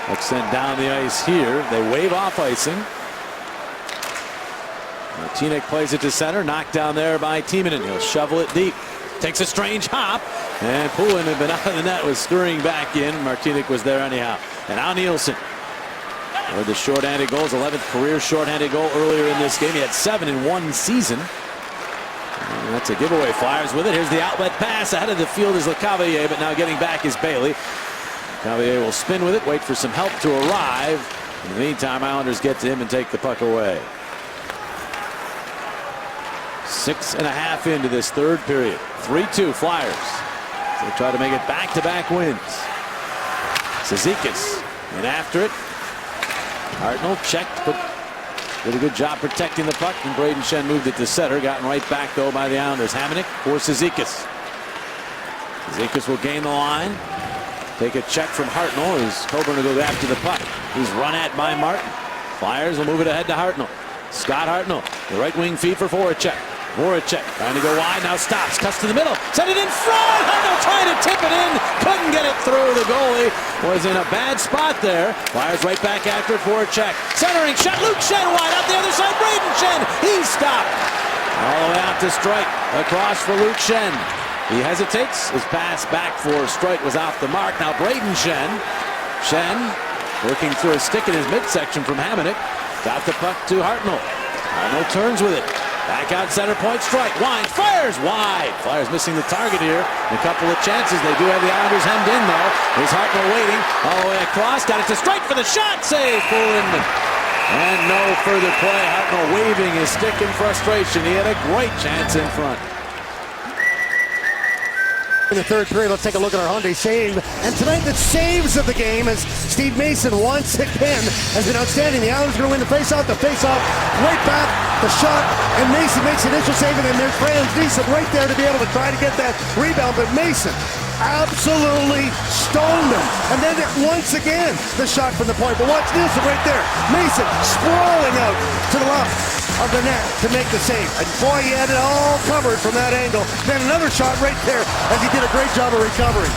Puck sent down the ice here. They wave off icing. Martinic plays it to center. Knocked down there by Timonen. He'll shovel it deep. Takes a strange hop. And Poulin had been out of the net, was scurrying back in. Martinic was there anyhow. And now Nielsen. Or the shorthanded goals, 11th career shorthanded goal earlier in this game. He had 7 in 1 season. And that's a giveaway. Flyers with it. Here's the outlet pass. Ahead of the field is LeCavalier, but now getting back is Bailey. LeCavalier will spin with it, wait for some help to arrive. In the meantime, Islanders get to him and take the puck away. 6.5 into this third period. 3-2 Flyers. They try to make it back-to-back wins. Cizikas in after it. Hartnell checked, but did a good job protecting the puck, and Braden Schenn moved it to center. Gotten right back, though, by the Islanders. Hamonic for Cizikas. Cizikas will gain the line. Take a check from Hartnell as Coburn will go after the puck. He's run at by Martin. Flyers will move it ahead to Hartnell. Scott Hartnell, the right wing feed for Voracek. Voracek trying to go wide, now stops, cuts to the middle, send it in front. Hartnell trying to tip it in, couldn't get it through. The goalie was in a bad spot there. Flyers right back after it. Voracek centering shot. Luke Schenn wide out the other side. Braden Schenn, he stopped all the way out to Strike. Across for Luke Schenn. He hesitates. His pass back for Strike was off the mark. Now Braden Schenn. Schenn working through a stick in his midsection from Hamonic. Got the puck to Hartnell. Hartnell turns with it. Back out center point strike. Winds, fires wide. Flyers missing the target here. A couple of chances. They do have the Islanders hemmed in there. Here's Hartnell waiting all the way across. Got it to strike for the shot. Save for Lindman. And no further play. Hartnell waving his stick in frustration. He had a great chance in front. In the third period, let's take a look at our Hyundai save. And tonight, the saves of the game as Steve Mason once again has been outstanding. The Islanders are going to win the faceoff. The faceoff, right back, the shot, and Mason makes the initial save, and then there's Frans Nielsen right there to be able to try to get that rebound. But Mason absolutely stoned him. And then once again, the shot from the point. But watch Nielsen right there. Mason sprawling out to the left of the net to make the save. And boy, he had it all covered from that angle. Then another shot right there as he did a great job of recovering.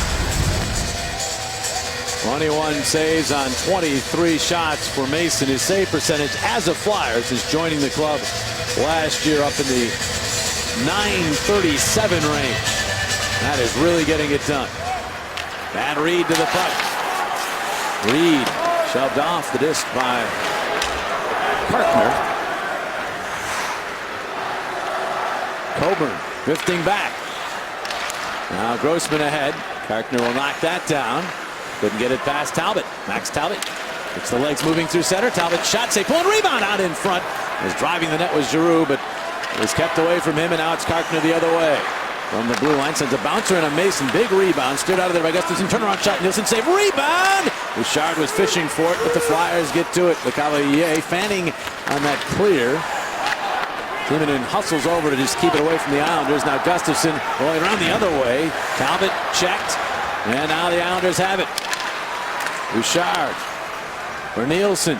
21 saves on 23 shots for Mason. His save percentage as a Flyers is joining the club last year up in the .937 range. That is really getting it done. Bad Reed to the puck. Reed shoved off the disc by Kartner. Coburn drifting back. Now Grossman ahead. Kartner will knock that down. Couldn't get it past Talbot. Max Talbot gets the legs moving through center. Talbot shot, save, pull and rebound out in front. Was driving the net was Giroux, but it was kept away from him, and now it's Kartner the other way. From the blue line, sends a bouncer and a Mason. Big rebound. Steered out of there by Gustafsson. Turnaround shot. Nielsen save. Rebound! Bouchard was fishing for it, but the Flyers get to it. LeCavalier fanning on that clear. Timonen hustles over to just keep it away from the Islanders. Now Gustafsson going around the other way. Talbot checked. And now the Islanders have it. Bouchard for Nielsen.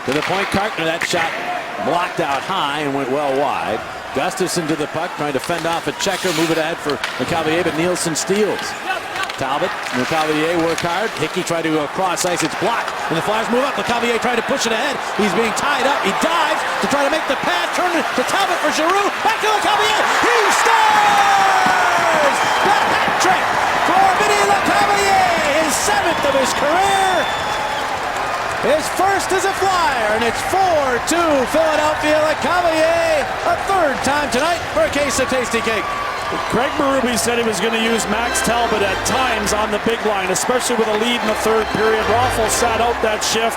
To the point. Kartner. That shot blocked out high and went well wide. Gustafsson to the puck, trying to fend off a checker, move it ahead for LeCavalier, but Nielsen steals. Talbot, LeCavalier work hard. Hickey tried to go across ice, it's blocked, and the Flyers move up. LeCavalier trying to push it ahead. He's being tied up. He dives to try to make the pass, turn it to Talbot for Giroux. Back to LeCavalier. He scores! The hat trick for Vinny LeCavalier, his 7th of his career. His first as a Flyer, and it's 4-2 Philadelphia. LeCavalier, a third time tonight for a case of Tasty Cake. Craig Berube said he was going to use Max Talbot at times on the big line, especially with a lead in the third period. Raffles sat out that shift.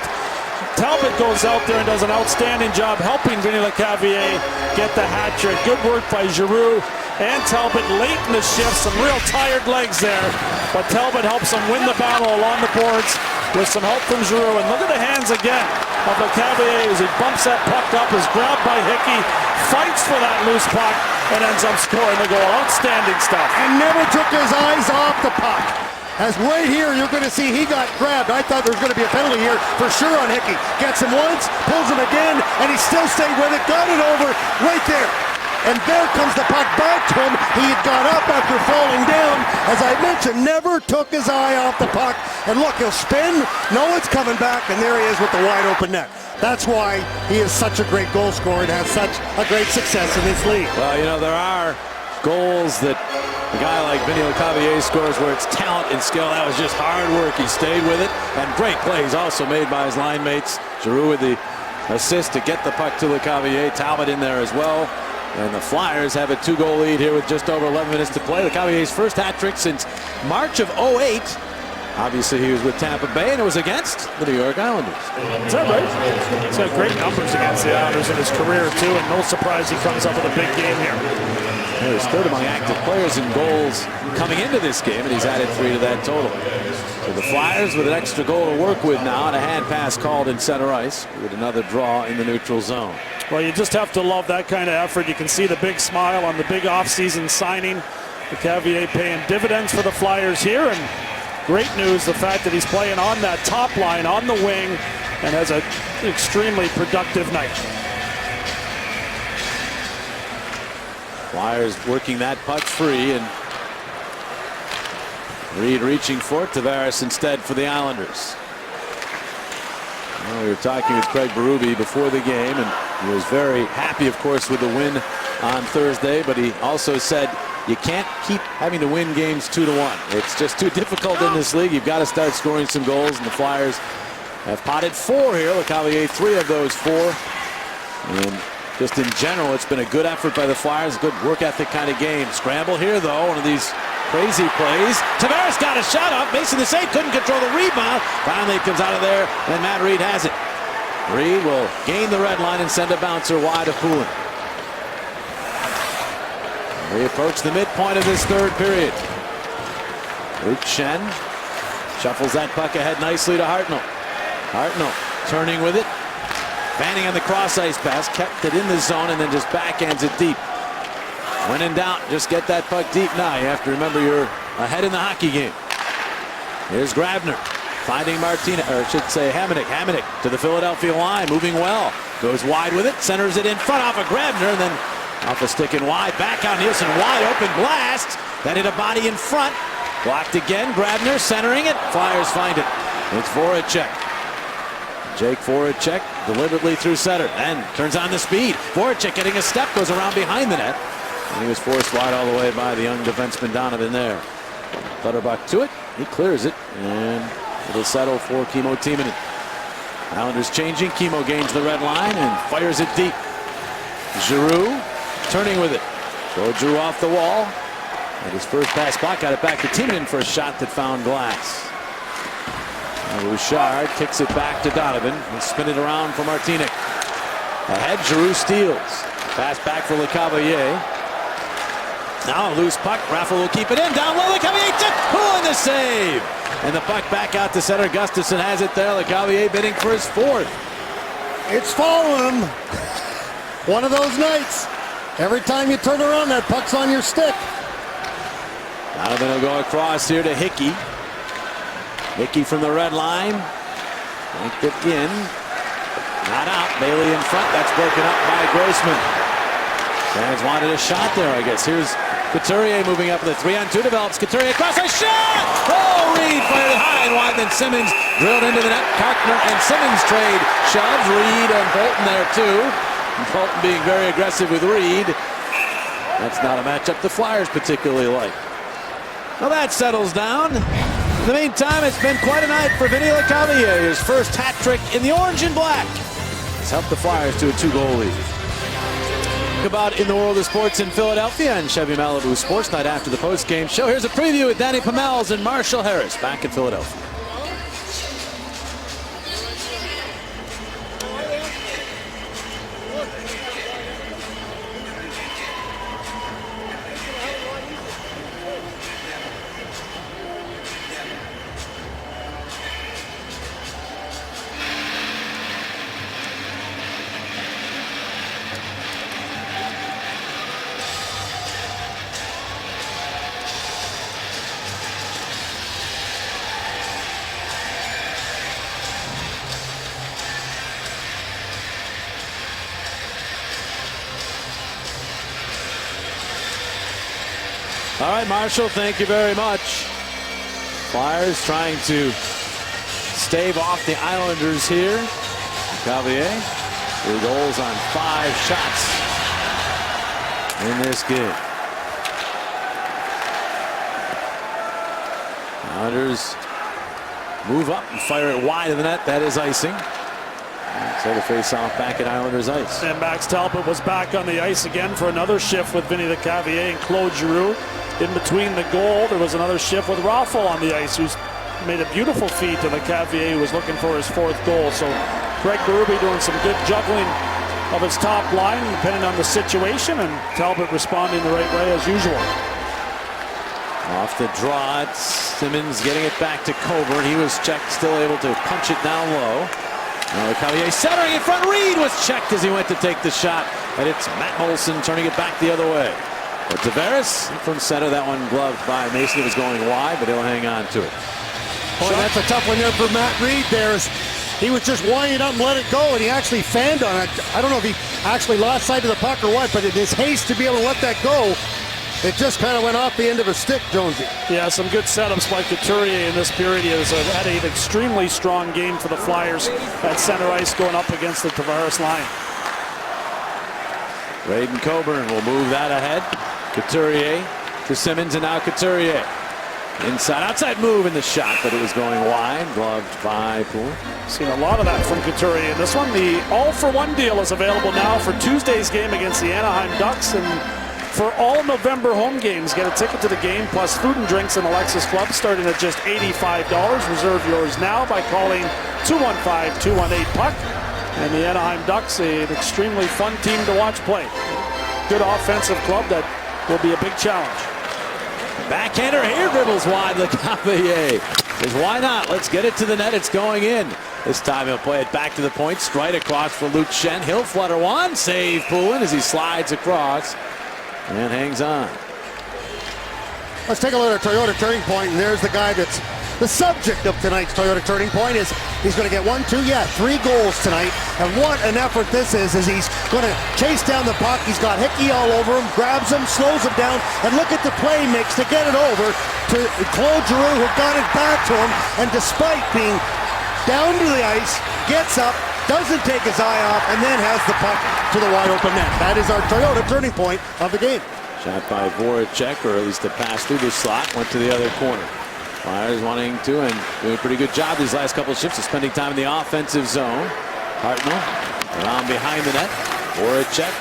Talbot goes out there and does an outstanding job helping Vinny LeCavalier get the hat trick. Good work by Giroux and Talbot late in the shift. Some real tired legs there, but Talbot helps him win the battle along the boards with some help from Giroux. And look at the hands again of LeCavalier as he bumps that puck up, is grabbed by Hickey, fights for that loose puck, and ends up scoring the goal. Outstanding stuff. And never took his eyes off the puck. As right here, you're going to see he got grabbed. I thought there was going to be a penalty here for sure on Hickey. Gets him once, pulls him again, and he still stayed with it. Got it over right there. And there comes the puck back to him. He had got up after falling down. As I mentioned, never took his eye off the puck. And look, he'll spin. No, it's coming back. And there he is with the wide open net. That's why he is such a great goal scorer and has such a great success in this league. Well, you know, there are goals that a guy like Vinny LeCavalier scores where it's talent and skill. That was just hard work. He stayed with it. And great plays also made by his line mates. Giroux with the assist to get the puck to LeCavalier. Talbot in there as well. And the Flyers have a 2-goal lead here with just over 11 minutes to play. LeCavalier's first hat trick since March of 2008. Obviously, he was with Tampa Bay, and it was against the New York Islanders. Is that right? He's got great numbers against the Islanders in his career, too, and no surprise he comes up with a big game here. He's third among active players in goals coming into this game, and he's added 3 to that total. So the Flyers with an extra goal to work with now, and a hand pass called in center ice with another draw in the neutral zone. Well, you just have to love that kind of effort. You can see the big smile on the big offseason signing. LeCavalier paying dividends for the Flyers here, and great news, the fact that he's playing on that top line, on the wing, and has an extremely productive night. Flyers working that puck free, and Reed reaching for it. Tavares instead for the Islanders. Well, we were talking with Craig Berube before the game, and he was very happy, of course, with the win on Thursday, but he also said you can't keep having to win games 2-1. It's just too difficult in this league. You've got to start scoring some goals, and the Flyers have potted 4 here. LeCavalier 3 of those 4. And just in general, it's been a good effort by the Flyers, a good work ethic kind of game. Scramble here, though, one of these crazy plays. Tavares got a shot up. Mason the save, couldn't control the rebound. Finally, it comes out of there, and Matt Reed has it. Reed will gain the red line and send a bouncer wide of Poulin. We approach the midpoint of this third period. Luke Schenn shuffles that puck ahead nicely to Hartnell. Hartnell turning with it. Fanning on the cross ice pass, kept it in the zone and then just backhands it deep. When in doubt, just get that puck deep. Now you have to remember you're ahead in the hockey game. Here's Grabner finding Martinez, or I should say Hamonic. Hamonic to the Philadelphia line, moving well. Goes wide with it, centers it in front off of Grabner, and then off a stick and wide. Back out Nielsen, wide open blast. That hit a body in front. Blocked again, Grabner centering it. Flyers find it. It's Voracek. Jake Voracek deliberately through center and turns on the speed. Voracek getting a step, goes around behind the net. And he was forced wide all the way by the young defenseman Donovan there. Clutterbuck to it. He clears it. And it'll settle for Kimmo Timonen. Islanders changing. Kimmo gains the red line and fires it deep. Giroux turning with it. Claude Giroux off the wall. And his first pass block got it back to Timonen for a shot that found glass. And Bouchard kicks it back to Donovan and spin it around for Martinic. Ahead, Giroux steals. Pass back for LeCavalier. Now a loose puck. Raffle will keep it in. Down low, LeCavalier pulling the save. And the puck back out to center. Gustafsson has it there. LeCavalier bidding for his fourth. It's following him. One of those nights. Every time you turn around, that puck's on your stick. Donovan will go across here to Hickey. Hickey from the red line. Yanked it in. Not out. Bailey in front. That's broken up by Grossman. Fans wanted a shot there, I guess. Here's Couturier moving up. The 3-on-2 develops. Couturier across a shot! Oh, Reed fired it high and wide. Then Simmons drilled into the net. Karkner and Simmons trade shoves. Reed and Bolton there too. And Bolton being very aggressive with Reed. That's not a matchup the Flyers particularly like. Well, that settles down. In the meantime, it's been quite a night for Vinny LeCavalier. His first hat trick in the orange and black has helped the Flyers to a 2-goal lead. About in the world of sports in Philadelphia and Chevy Malibu Sports Night after the post-game show. Here's a preview with Danny Pomels and Marshall Harris back in Philadelphia. All right, Marshall, thank you very much. Flyers trying to stave off the Islanders here. Cavalier, 3 goals on 5 shots in this game. Islanders move up and fire it wide of the net. That is icing. So the face-off back at Islanders ice. And Max Talbot was back on the ice again for another shift with Vinny LeCavalier and Claude Giroux. In between the goal, there was another shift with Raffle on the ice, who's made a beautiful feed to LeCavalier, who was looking for his 4th goal. So Greg Berube doing some good juggling of his top line, depending on the situation, and Talbot responding the right way as usual. Off the draw, it's Simmons getting it back to Coburn. He was checked, still able to punch it down low. Now LeCavalier centering in front. Reed was checked as he went to take the shot, and it's Matt Molson turning it back the other way. But Tavares from center, that one gloved by Mason. It was going wide, but he'll hang on to it. Boy, that's a tough one there for Matt Reed there. He was just winding up and let it go, and he actually fanned on it. I don't know if he actually lost sight of the puck or what, but in his haste to be able to let that go, it just kind of went off the end of a stick, Jonesy. Yeah, some good setups by Couturier in this period. He has had an extremely strong game for the Flyers at center ice going up against the Tavares line. Braden Coburn will move that ahead. Couturier to Simmons, and now Couturier. Inside, outside move in the shot, but it was going wide. Gloved by Poole. Seen a lot of that from Couturier in this one. The all-for-one deal is available now for Tuesday's game against the Anaheim Ducks. And for all November home games, get a ticket to the game plus food and drinks in Alexis Club starting at just $85. Reserve yours now by calling 215-218-PUCK. And the Anaheim Ducks, an extremely fun team to watch play. Good offensive club that will be a big challenge. Backhander here, dribbles wide. Lecavalier says, why not? Let's get it to the net. It's going in. This time he'll play it back to the point. Straight across for Luke Schenn. He'll flutter one. Save Poulin as he slides across and hangs on. Let's take a look at Toyota Turning Point, and there's the guy that's the subject of tonight's Toyota Turning Point. Is he's going to get 3 goals tonight, and what an effort this is as he's going to chase down the puck. He's got Hickey all over him, grabs him, slows him down, and look at the play mix to get it over to Claude Giroux, who got it back to him, and despite being down to the ice, gets up, doesn't take his eye off, and then has the puck to the wide open net. That is our Toyota Turning Point of the game. Shot by Voracek, or at least a pass through the slot, went to the other corner. Flyers wanting to and doing a pretty good job these last couple of shifts of spending time in the offensive zone. Hartnell around behind the net. Voracek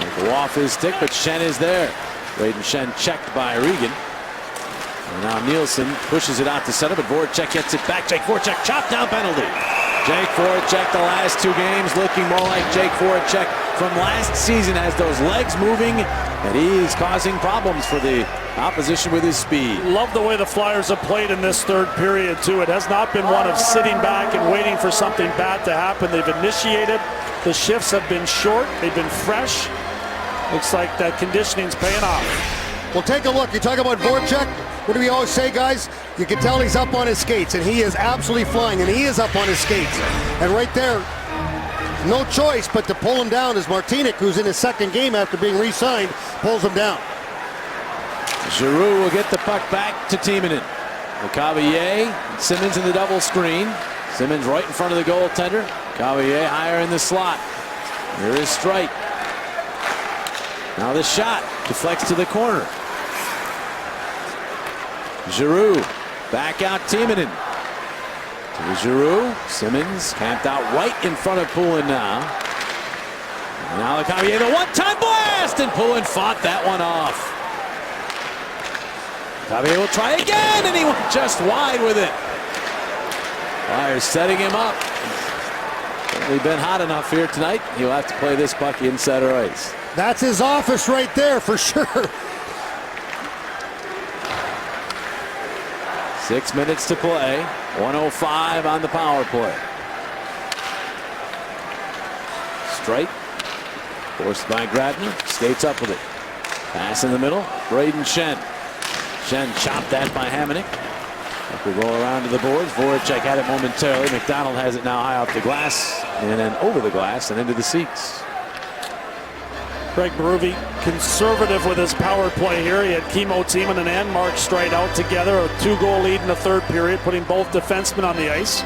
will go off his stick, but Schenn is there. Brayden Schenn checked by Regan. And now Nielsen pushes it out to center, but Voracek gets it back. Jake Voracek, chop down penalty. Jake Voracek, the last 2 games looking more like Jake Voracek from last season, has those legs moving, and he's causing problems for the opposition with his speed. Love the way the Flyers have played in this third period, too. It has not been one of sitting back and waiting for something bad to happen. They've initiated. The shifts have been short. They've been fresh. Looks like that conditioning's paying off. Well, take a look. You talk about Voracek. What do we always say, guys? You can tell he's up on his skates, and he is absolutely flying, and he is up on his skates. And right there, no choice but to pull him down as Martinic, who's in his 2nd game after being re-signed, pulls him down. Giroux will get the puck back to Timonen. Lecavalier, Simmons in the double screen. Simmons right in front of the goaltender. Lecavalier higher in the slot. Here is Streit. Now the shot deflects to the corner. Giroux back out Timonen. To Giroux. Simmons camped out right in front of Poulin now. And now Lecavalier, the one-time blast, and Poulin fought that one off. Lecavalier will try again, and he went just wide with it. Flyers setting him up. Certainly been hot enough here tonight. He'll have to play this puck in center ice. That's his office right there for sure. 6 minutes to play. 1:05 on the power play. Straight. Forced by Gradner. Skates up with it. Pass in the middle. Brayden Schenn. Schenn chopped that by Hamonic. We roll around to the boards. Voracek had it momentarily. McDonald has it now high off the glass and then over the glass and into the seats. Craig Berube conservative with his power play here. He had Kimmo Timonen and Mark Streit out together. A 2-goal lead in the third period, putting both defensemen on the ice.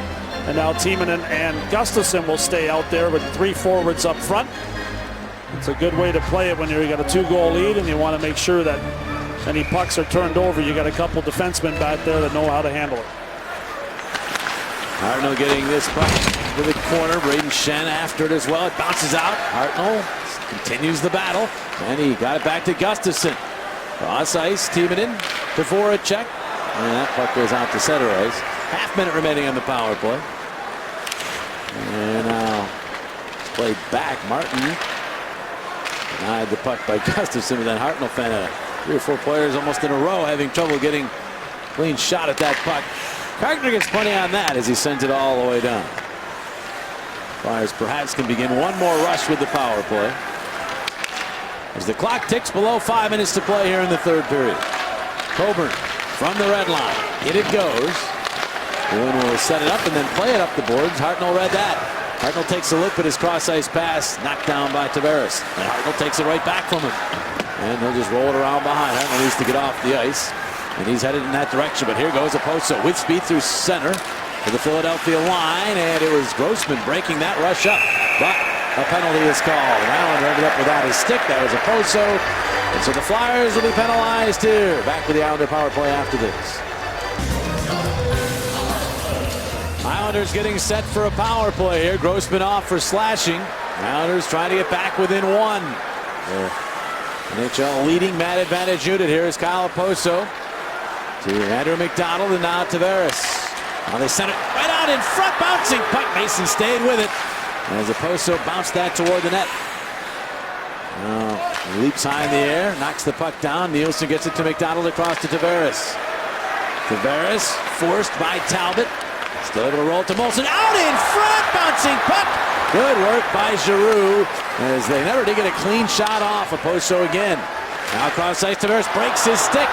And now Timonen and Gustafsson will stay out there with 3 forwards up front. It's a good way to play it when you got a 2-goal lead and you want to make sure that any pucks are turned over. You got a couple defensemen back there that know how to handle it. Hartnell getting this puck to the corner. Brayden Schenn after it as well. It bounces out. Hartnell continues the battle, and he got it back to Gustafsson. Cross ice, Timonen to Voracek, and that puck goes out to center ice. Half-minute remaining on the power play. And now it's played back. Martin denied the puck by Gustafsson, but then Hartnell found 3 or 4 players almost in a row having trouble getting a clean shot at that puck. Carter gets plenty on that as he sends it all the way down. Flyers perhaps can begin one more rush with the power play as the clock ticks below 5 minutes to play here in the third period. Coburn from the red line. In it goes. Boone will set it up and then play it up the boards. Hartnell read that. Hartnell takes a look, but his cross-ice pass knocked down by Tavares. And Hartnell takes it right back from him. And he'll just roll it around behind. Hartnell needs to get off the ice. And he's headed in that direction. But here goes Oposo with speed through center to the Philadelphia line. And it was Grossman breaking that rush up. But a penalty is called. And Allen ended up without his stick. That was Oposo. And so the Flyers will be penalized here. Back to the Islander power play after this. Islanders getting set for a power play here. Grossman off for slashing. Islanders trying to get back within one. The NHL leading man advantage unit here is Kyle Okposo to Andrew McDonald and now Tavares. Now they sent it right out in front, bouncing puck. Mason stayed with it as Okposo bounced that toward the net. Now he leaps high in the air, knocks the puck down. Nielsen gets it to McDonald across to Tavares. Tavares forced by Talbot. Still able to roll to Molson. Out in front, bouncing puck. Good work by Giroux as they never did get a clean shot off. Okposo again. Now across ice, Tavares breaks his stick.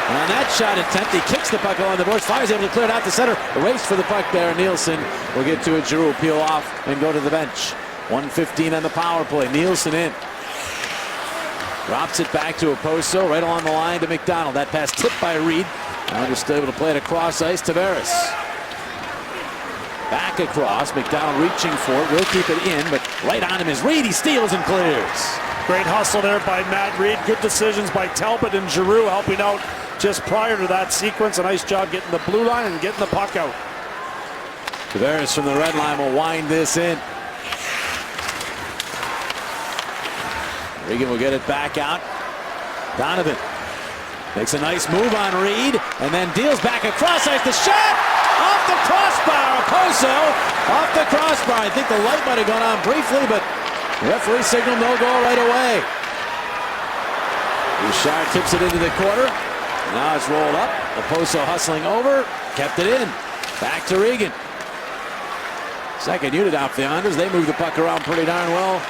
On that shot attempt, he kicks the puck along the boards. Flyers able to clear it out to center. A race for the puck there. Nielsen will get to it. Giroux will peel off and go to the bench. 1:15 on the power play. Nielsen in. Drops it back to Okposo, right along the line to McDonald. That pass tipped by Reed. Now still able to play it across ice. Tavares. Back across. McDonald reaching for it. Will keep it in, but right on him is Reed. He steals and clears. Great hustle there by Matt Reed. Good decisions by Talbot and Giroux helping out just prior to that sequence. A nice job getting the blue line and getting the puck out. Tavares from the red line will wind this in. Regan will get it back out. Donovan makes a nice move on Reed and then deals back across ice. The shot off the crossbar. Okposo off the crossbar. I think the light might have gone on briefly, but the referee signaled no goal right away. Bouchard tips it into the corner. Now it's rolled up. Okposo hustling over. Kept it in. Back to Regan. Second unit out for the Islanders. They move the puck around pretty darn well.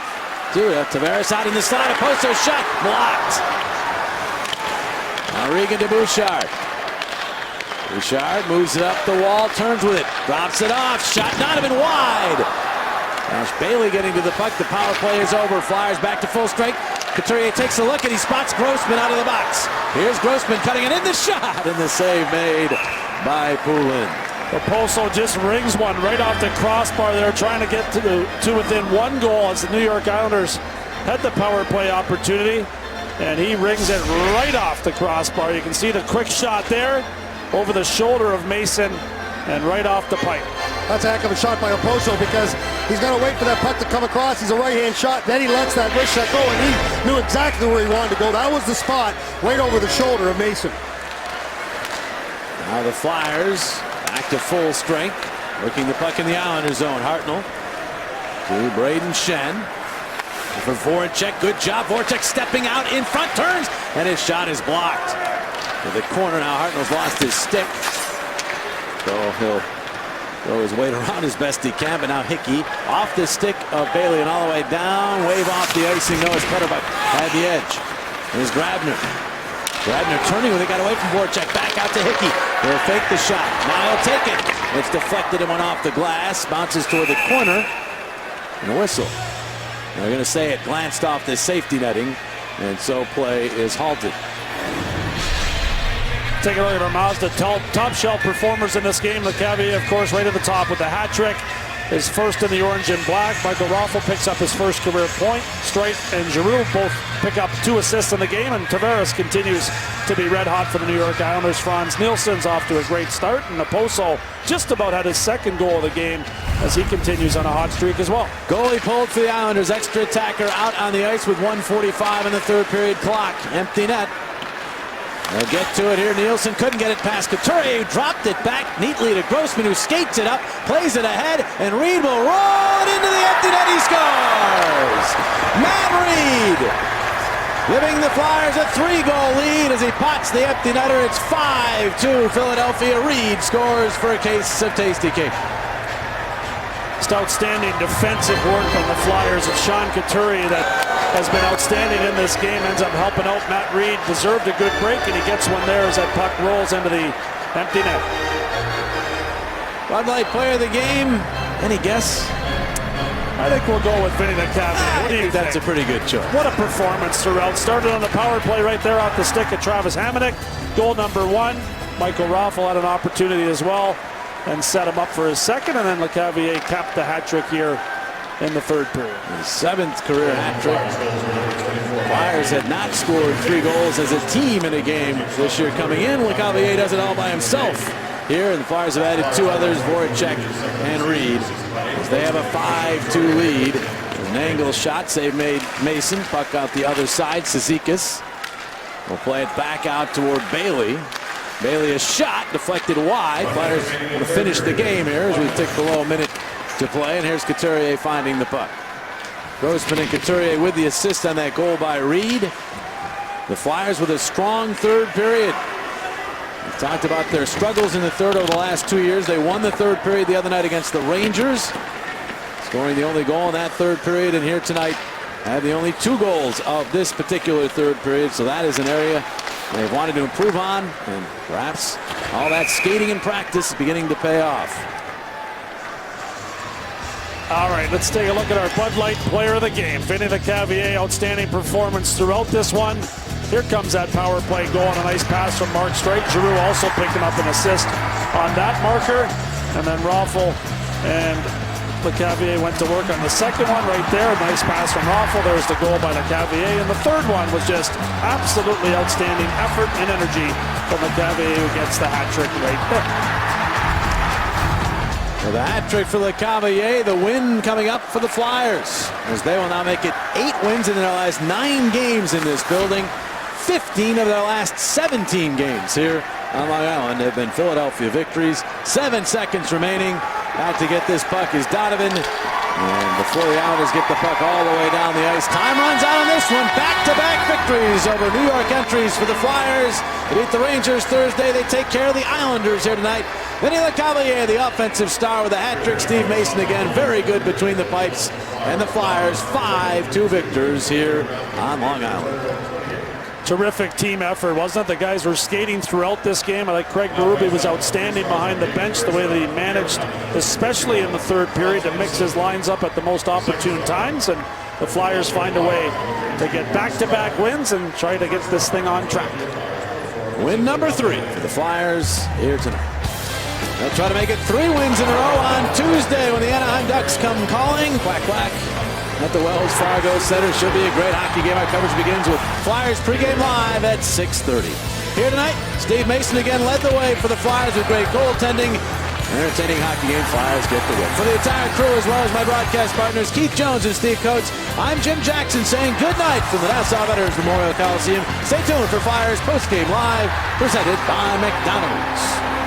Tavares out in the slide. Okposo shot. Blocked. Now Regan to Bouchard. Bouchard moves it up the wall. Turns with it. Drops it off. Shot Donovan wide. Josh Bailey getting to the puck. The power play is over. Flyers back to full strength. Couturier takes a look and he spots Grossman out of the box. Here's Grossman cutting it in the shot, and the save made by Poulin. Okposo just rings one right off the crossbar there, trying to get to within one goal as the New York Islanders had the power play opportunity, and he rings it right off the crossbar. You can see the quick shot there over the shoulder of Mason and right off the pipe. That's a heck of a shot by Okposo because he's got to wait for that puck to come across. He's a right-hand shot. Then he lets that wrist shot go, and he knew exactly where he wanted to go. That was the spot right over the shoulder of Mason. Now the Flyers back to full strength. Working the puck in the Islander zone. Hartnell to Braden Shen. For Voracek. Good job. Voracek stepping out in front. Turns, and his shot is blocked. To the corner now. Hartnell's lost his stick. So he'll throw his weight around as best he can, but now Hickey off the stick of Bailey and all the way down, wave off the icing. Noah's Clutterbuck at the edge. Here's Grabner. Grabner turning with it, got away from Voracek, back out to Hickey. He'll fake the shot. Now he'll take it. It's deflected and went off the glass, bounces toward the corner, and a whistle. They're going to say it glanced off the safety netting, and so play is halted. Take a look at our Mazda top shelf performers in this game. LeCavier, of course, right at the top with the hat trick. His first in the orange and black. Michael Raffl picks up his first career point. Streit and Giroux both pick up 2 assists in the game. And Tavares continues to be red hot for the New York Islanders. Franz Nielsen's off to a great start. And Okposo just about had his second goal of the game as he continues on a hot streak as well. Goalie pulled for the Islanders. Extra attacker out on the ice with 1:45 in the third period clock. Empty net. They'll get to it here. Nielsen couldn't get it past Couturier, who dropped it back neatly to Grossman, who skates it up, plays it ahead, and Reed will roll it into the empty net. He scores! Matt Reed giving the Flyers a 3-goal lead as he pots the empty netter. It's 5-2 Philadelphia. Reed scores for a case of Tasty Cake. Just outstanding defensive work from the Flyers. It's Sean Couturier that has been outstanding in this game, ends up helping out Matt Reed. Deserved a good break, and he gets one there as that puck rolls into the empty net. Bud Light player of the game. Any guess? I think we'll go with Vinny LeCavier. What do you think? That's a pretty good choice. What a performance throughout. Started on the power play right there off the stick of Travis Hamonic. Goal number 1. Michael Raffl had an opportunity as well and set him up for his second, and then LeCavier capped the hat trick here in the third period. His 7th career hat trick. Flyers had not scored 3 goals as a team in a game this year coming in. LeCavalier does it all by himself here, and the Flyers have added 2 others, Voracek and Reed, as they have a 5-2 lead. An angle shot, save made Mason. Puck out the other side. Cizikas will play it back out toward Bailey. Bailey, a shot deflected wide. Flyers will finish the game here as we tick below a minute to play. And here's Couturier finding the puck. Grossman and Couturier with the assist on that goal by Reed. The Flyers with a strong third period. We talked about their struggles in the third over the last 2 years. They won the third period the other night against the Rangers, scoring the only goal in that third period. And here tonight had the only 2 goals of this particular third period. So that is an area they've wanted to improve on, and perhaps all that skating in practice is beginning to pay off. All right, let's take a look at our Bud Light player of the game. Vinny LeCavalier, outstanding performance throughout this one. Here comes that power play goal and a nice pass from Mark Streit. Giroux also picking up an assist on that marker. And then Raffl and LeCavalier went to work on the second one right there. Nice pass from Raffl. There's the goal by LeCavalier. And the third one was just absolutely outstanding effort and energy from LeCavalier, who gets the hat trick right there. Well, the hat trick for LeCavalier, the win coming up for the Flyers, as they will now make it 8 wins in their last 9 games in this building. 15 of their last 17 games here on Long Island have been Philadelphia victories. 7 seconds remaining. Out to get this puck is Donovan. And before the Islanders get the puck all the way down the ice, time runs out on this one. Back-to-back victories over New York entries for the Flyers. They beat the Rangers Thursday. They take care of the Islanders here tonight. Vinny LeCavalier, the offensive star, with a hat trick. Steve Mason again, very good between the pipes. And the Flyers 5-2 victors here on Long Island. Terrific team effort, wasn't it? The guys were skating throughout this game. I like Craig Berube was outstanding behind the bench, the way that he managed, especially in the third period, to mix his lines up at the most opportune times. And the Flyers find a way to get back-to-back wins and try to get this thing on track. Win number 3 for the Flyers here tonight. They'll try to make it 3 wins in a row on Tuesday when the Anaheim Ducks come calling. Quack, quack. At the Wells Fargo Center. Should be a great hockey game. Our coverage begins with Flyers pregame live at 6:30. Here tonight, Steve Mason again led the way for the Flyers with great goaltending. Entertaining hockey game. Flyers get the win. For the entire crew, as well as my broadcast partners, Keith Jones and Steve Coates, I'm Jim Jackson saying good night from the Nassau Veterans Memorial Coliseum. Stay tuned for Flyers postgame live, presented by McDonald's.